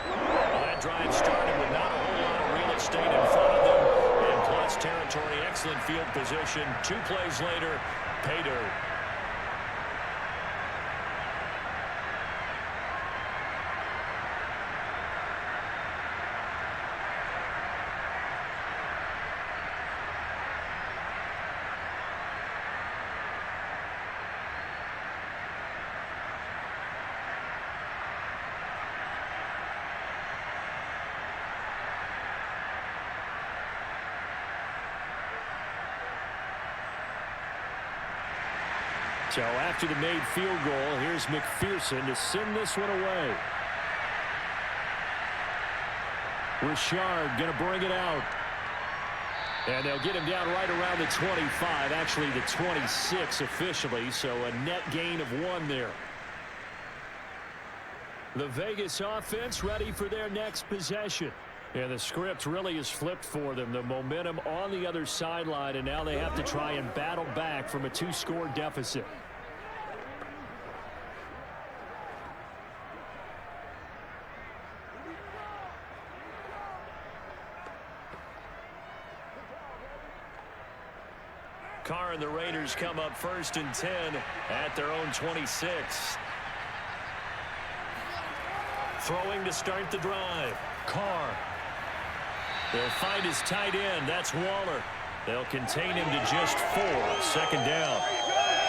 Well, that drive started with not a whole lot of real estate in front of them. And plus territory, excellent field position. 2 plays later, pay dirt. So after the made field goal, here's McPherson to send this one away. Richard going to bring it out. And they'll get him down right around the 25, actually the 26 officially, so a net gain of 1 there. The Vegas offense ready for their next possession. And the script really is flipped for them. The momentum on the other sideline, and now they have to try and battle back from a 2-score deficit. Carr and the Raiders come up 1st and 10 at their own 26. Throwing to start the drive. Carr. They'll find his tight end. That's Waller. They'll contain him to just 4. 2nd down.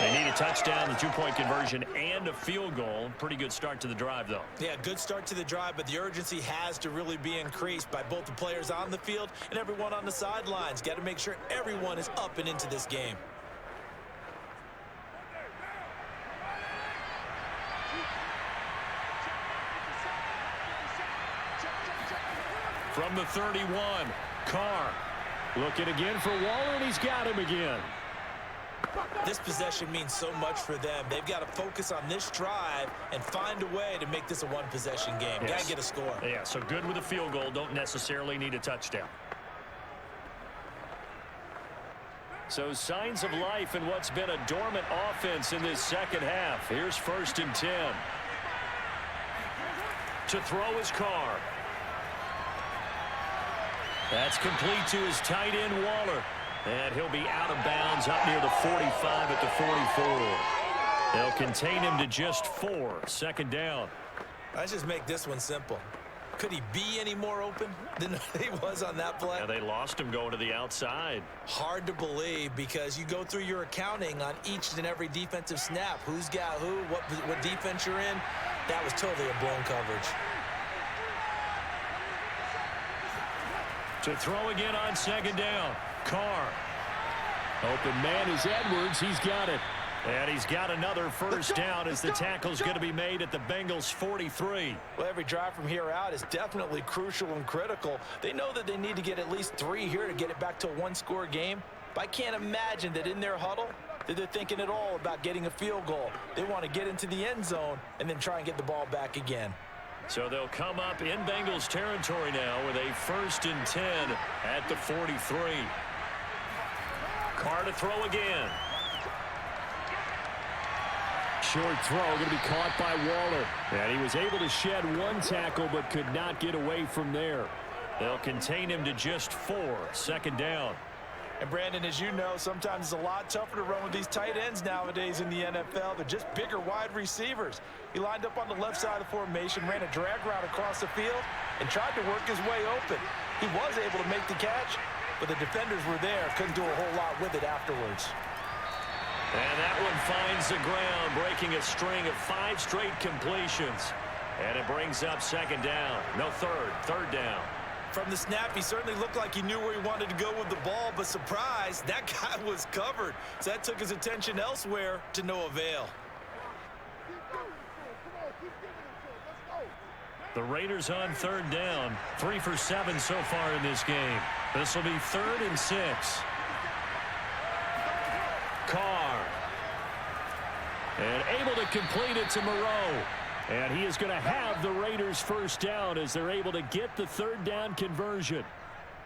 They need a touchdown, the 2-point conversion, and a field goal. Pretty good start to the drive, though. Yeah, good start to the drive, but the urgency has to really be increased by both the players on the field and everyone on the sidelines. Got to make sure everyone is up and into this game. From the 31, Carr. Looking again for Waller, and he's got him again. This possession means so much for them. They've got to focus on this drive and find a way to make this a one-possession game. Yes. Got to get a score. Yeah, so good with a field goal. Don't necessarily need a touchdown. So signs of life in what's been a dormant offense in this second half. Here's 1st and 10. To throw is Carr. That's complete to his tight end, Waller. And he'll be out of bounds up near the 45 at the 44. They'll contain him to just 4. 2nd down. Let's just make this one simple. Could he be any more open than he was on that play? Yeah, they lost him going to the outside. Hard to believe because you go through your accounting on each and every defensive snap. Who's got who, what defense you're in. That was totally a blown coverage. To throw again on 2nd down. Carr. Open man is Edwards. He's got it. And he's got another 1st down as the tackle's going to be made at the Bengals 43. Well, every drive from here out is definitely crucial and critical. They know that they need to get at least 3 here to get it back to a one-score game. But I can't imagine that in their huddle that they're thinking at all about getting a field goal. They want to get into the end zone and then try and get the ball back again. So they'll come up in Bengals territory now with a 1st and 10 at the 43. Carr to throw again. Short throw going to be caught by Waller. And he was able to shed 1 tackle but could not get away from there. They'll contain him to just 4. 2nd down. And Brandon, as you know, sometimes it's a lot tougher to run with these tight ends nowadays in the NFL. They're just bigger wide receivers. He lined up on the left side of the formation, ran a drag route across the field, and tried to work his way open. He was able to make the catch, but the defenders were there. Couldn't do a whole lot with it afterwards. And that one finds the ground, breaking a string of 5 straight completions. And it brings up 2nd down. No, 3rd down. From the snap, he certainly looked like he knew where he wanted to go with the ball, but surprise, that guy was covered. So that took his attention elsewhere to no avail. The Raiders on 3rd down. 3 for 7 so far in this game. This will be 3rd and 6. Carr. And able to complete it to Moreau. And he is going to have the Raiders 1st down as they're able to get the 3rd down conversion.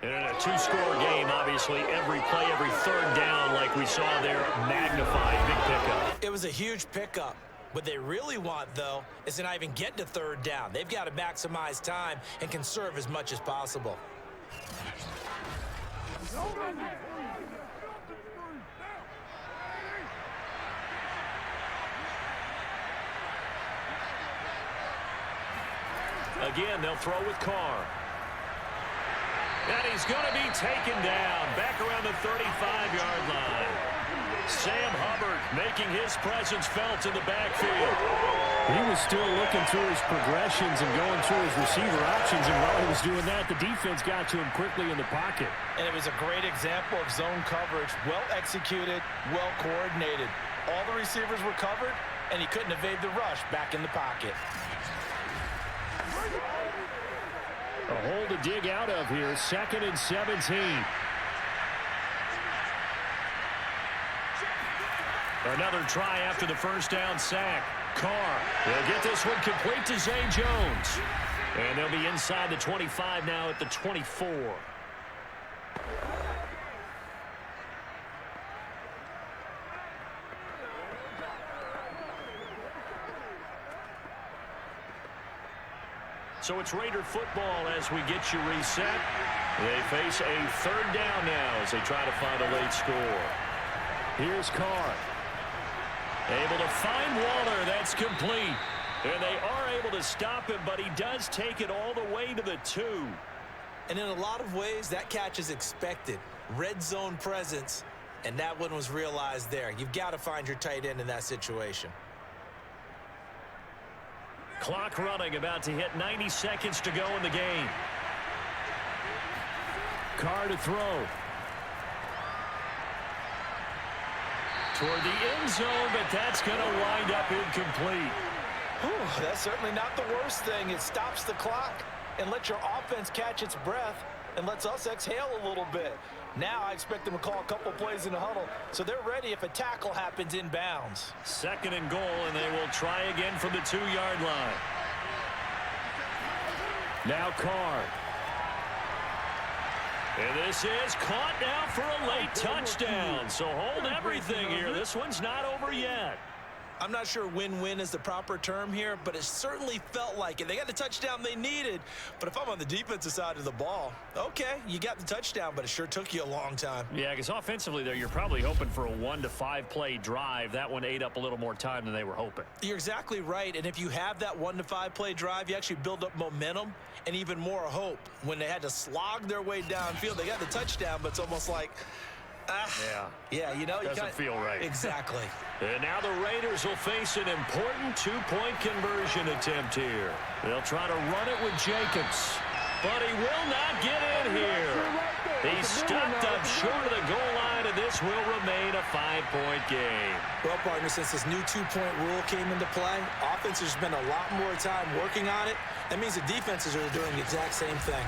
And in a 2-score game, obviously, every play, every 3rd down, like we saw there, magnified. Big pickup. It was a huge pickup. What they really want, though, is to not even get to 3rd down. They've got to maximize time and conserve as much as possible. Again, they'll throw with Carr. And he's going to be taken down back around the 35-yard line. Sam Hubbard making his presence felt in the backfield. He was still looking through his progressions and going through his receiver options, and while he was doing that, the defense got to him quickly in the pocket. And it was a great example of zone coverage, well executed, well coordinated. All the receivers were covered, and he couldn't evade the rush back in the pocket. A hole to dig out of here. 2nd and 17. Another try after the 1st down sack. Carr will get this one complete to Zay Jones. And they'll be inside the 25 now at the 24. So it's Raider football as we get you reset. They face a 3rd down now as they try to find a late score. Here's Carr. Able to find Waller. That's complete. And they are able to stop him, but he does take it all the way to the 2. And in a lot of ways, that catch is expected. Red zone presence, and that one was realized there. You've got to find your tight end in that situation. Clock running, about to hit 90 seconds to go in the game. Carr to throw. Toward the end zone, but that's going to wind up incomplete. Whew, that's certainly not the worst thing. It stops the clock and lets your offense catch its breath and lets us exhale a little bit. Now I expect them to call a couple plays in the huddle, so they're ready if a tackle happens inbounds. 2nd and goal, and they will try again from the 2-yard line. Now Carr. And this is caught now for a late touchdown. So hold everything here. This one's not over yet. I'm not sure win-win is the proper term here, but it certainly felt like it. They got the touchdown they needed, but if I'm on the defensive side of the ball, okay, you got the touchdown, but it sure took you a long time. Yeah, because offensively there, you're probably hoping for a 1 to 5 play drive. That one ate up a little more time than they were hoping. You're exactly right, and if you have that 1 to 5 play drive, you actually build up momentum and even more hope. When they had to slog their way downfield, they got the touchdown, but it's almost like, yeah, you know, doesn't feel right. Exactly. And now the Raiders will face an important 2-point conversion attempt here. They'll try to run it with Jacobs, but he will not get in here. He's stopped up short of the goal line, and this will remain a 5-point game. Well, partner, since this new 2-point rule came into play, offenses spend a lot more time working on it. That means the defenses are doing the exact same thing.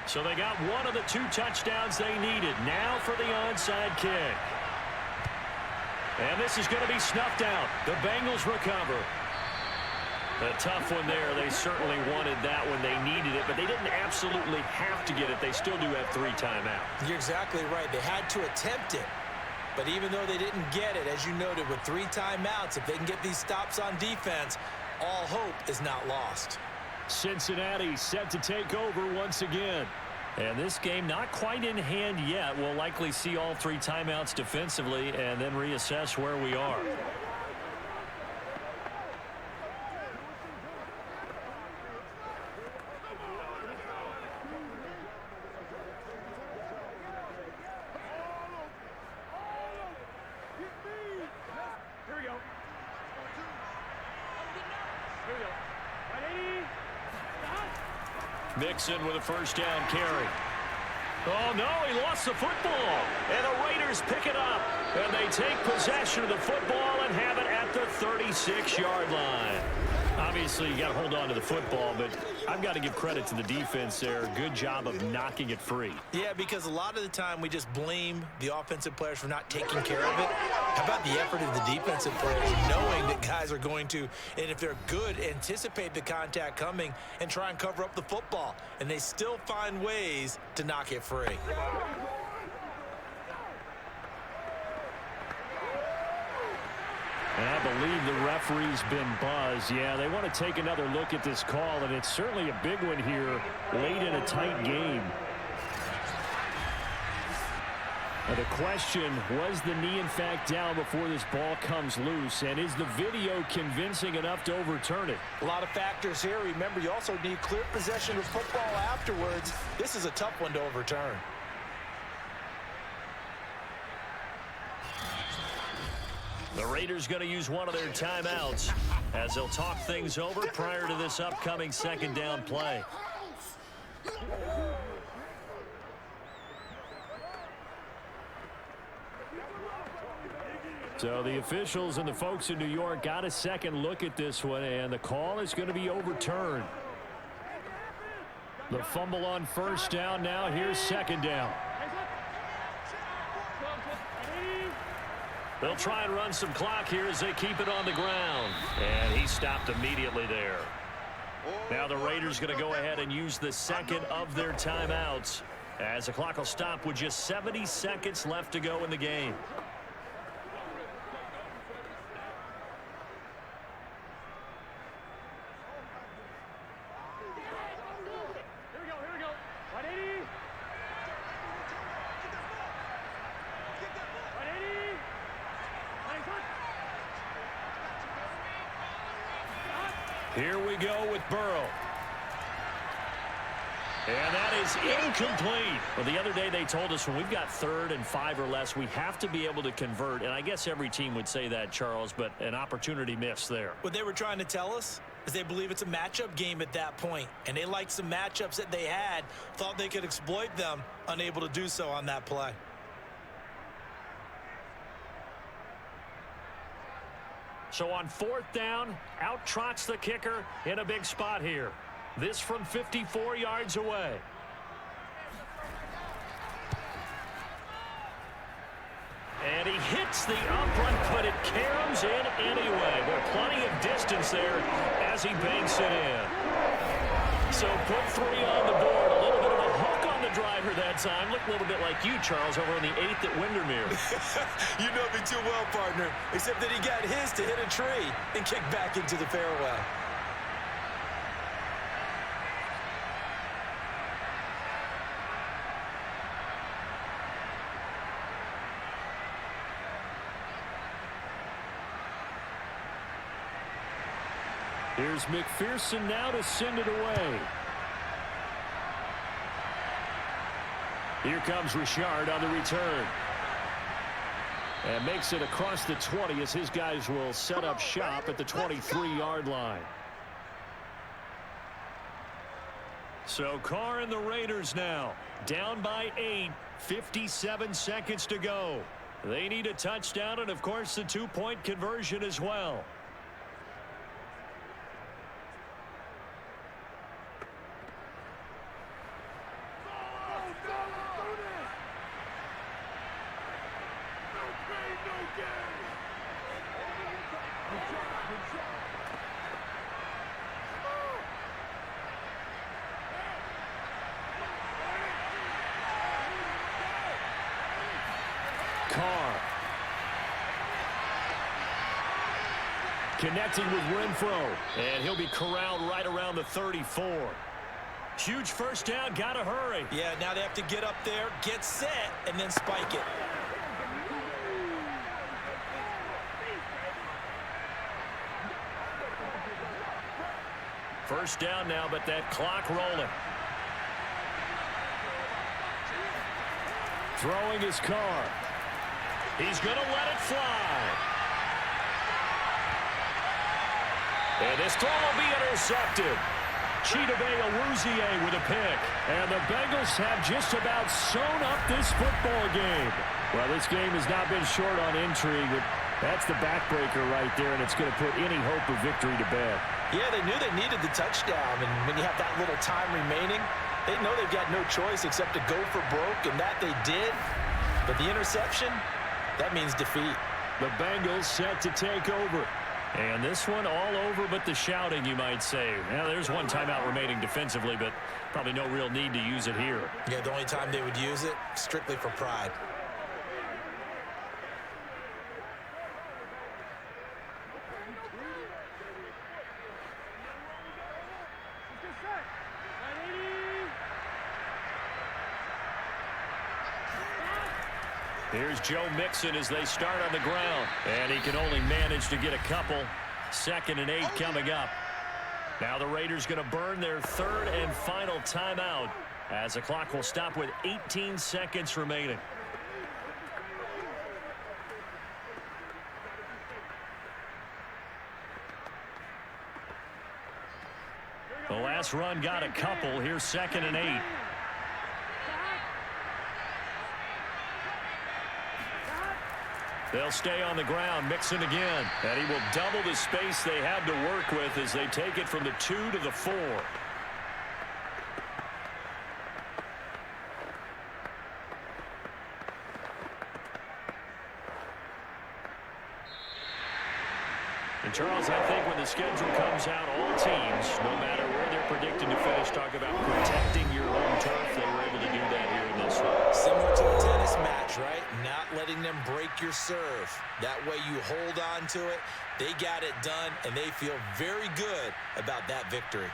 So they got one of the 2 touchdowns they needed. Now for the onside kick. And this is going to be snuffed out. The Bengals recover. A tough one there. They certainly wanted that when they needed it, but they didn't absolutely have to get it. They still do have 3 timeouts. You're exactly right. They had to attempt it. But even though they didn't get it, as you noted, with 3 timeouts, if they can get these stops on defense, all hope is not lost. Cincinnati set to take over once again. And this game not quite in hand yet. We'll likely see all 3 timeouts defensively and then reassess where we are. Mixon with a 1st down carry. Oh, no, he lost the football. And the Raiders pick it up. And they take possession of the football and have it at the 36-yard line. Obviously, you got to hold on to the football, but I've got to give credit to the defense there. Good job of knocking it free. Yeah, because a lot of the time we just blame the offensive players for not taking care of it. How about the effort of the defensive players, knowing that guys are going to, and if they're good, anticipate the contact coming and try and cover up the football. And they still find ways to knock it free. And I believe the referee's been buzzed. Yeah, they want to take another look at this call, and it's certainly a big one here late in a tight game. Now the question, was the knee in fact down before this ball comes loose? And is the video convincing enough to overturn it? A lot of factors here. Remember, you also need clear possession of football afterwards. This is a tough one to overturn. The Raiders going to use one of their timeouts as they'll talk things over prior to this upcoming 2nd down play. So the officials and the folks in New York got a second look at this one, and the call is going to be overturned. The fumble on 1st down. Now here's 2nd down. They'll try and run some clock here as they keep it on the ground. And he stopped immediately there. Now the Raiders going to go ahead and use the 2nd of their timeouts as the clock will stop with just 70 seconds left to go in the game. Here we go with Burrow. And that is incomplete. Well, the other day they told us when we've got 3rd and 5 or less, we have to be able to convert. And I guess every team would say that, Charles, but an opportunity missed there. What they were trying to tell us is they believe it's a matchup game at that point. And they liked some matchups that they had, thought they could exploit them, unable to do so on that play. So on 4th down, out trots the kicker in a big spot here. This from 54 yards away. And he hits the upright, but it caroms in anyway. There's plenty of distance there as he banks it in. So put 3 on the board. A little bit of a hook on the driver that time. Looked a little bit like you, Charles, over on the 8th at Windermere. You know me too well, partner. Except that he got his to hit a tree and kick back into the fairway. Here's McPherson now to send it away. Here comes Richard on the return. And makes it across the 20 as his guys will set up shop at the 23-yard line. So Carr and the Raiders now down by 8, 57 seconds to go. They need a touchdown and, of course, the 2-point conversion as well. Carr. Connecting with Renfro. And he'll be corralled right around the 34. Huge first down. Got to hurry. Yeah, now they have to get up there, get set, and then spike it. First down now, but that clock rolling. Throwing his Carr. He's going to let it fly. And this throw will be intercepted. Chidobe Awuzie with a pick. And the Bengals have just about sewn up this football game. Well, this game has not been short on intrigue. That's the backbreaker right there, and it's going to put any hope of victory to bed. Yeah, they knew they needed the touchdown, and when you have that little time remaining, they know they've got no choice except to go for broke, and that they did. But the interception, that means defeat. The Bengals set to take over. And this one all over but the shouting, you might say. Now, there's one timeout remaining defensively, but probably no real need to use it here. Yeah, the only time they would use it, strictly for pride. Here's Joe Mixon as they start on the ground. And he can only manage to get a couple. 2nd and 8 coming up. Now the Raiders going to burn their 3rd and final timeout as the clock will stop with 18 seconds remaining. The last run got a couple. Here's 2nd and 8. They'll stay on the ground. Mixon again. And he will double the space they had to work with as they take it from the 2 to the 4. And Charles, I think when the schedule comes out, all teams, no matter where they're predicted to finish, talk about protecting your home turf. They were able to do that here in this one. Similar to a tennis match, right? Not letting them break your serve. That way you hold on to it. They got it done, and they feel very good about that victory.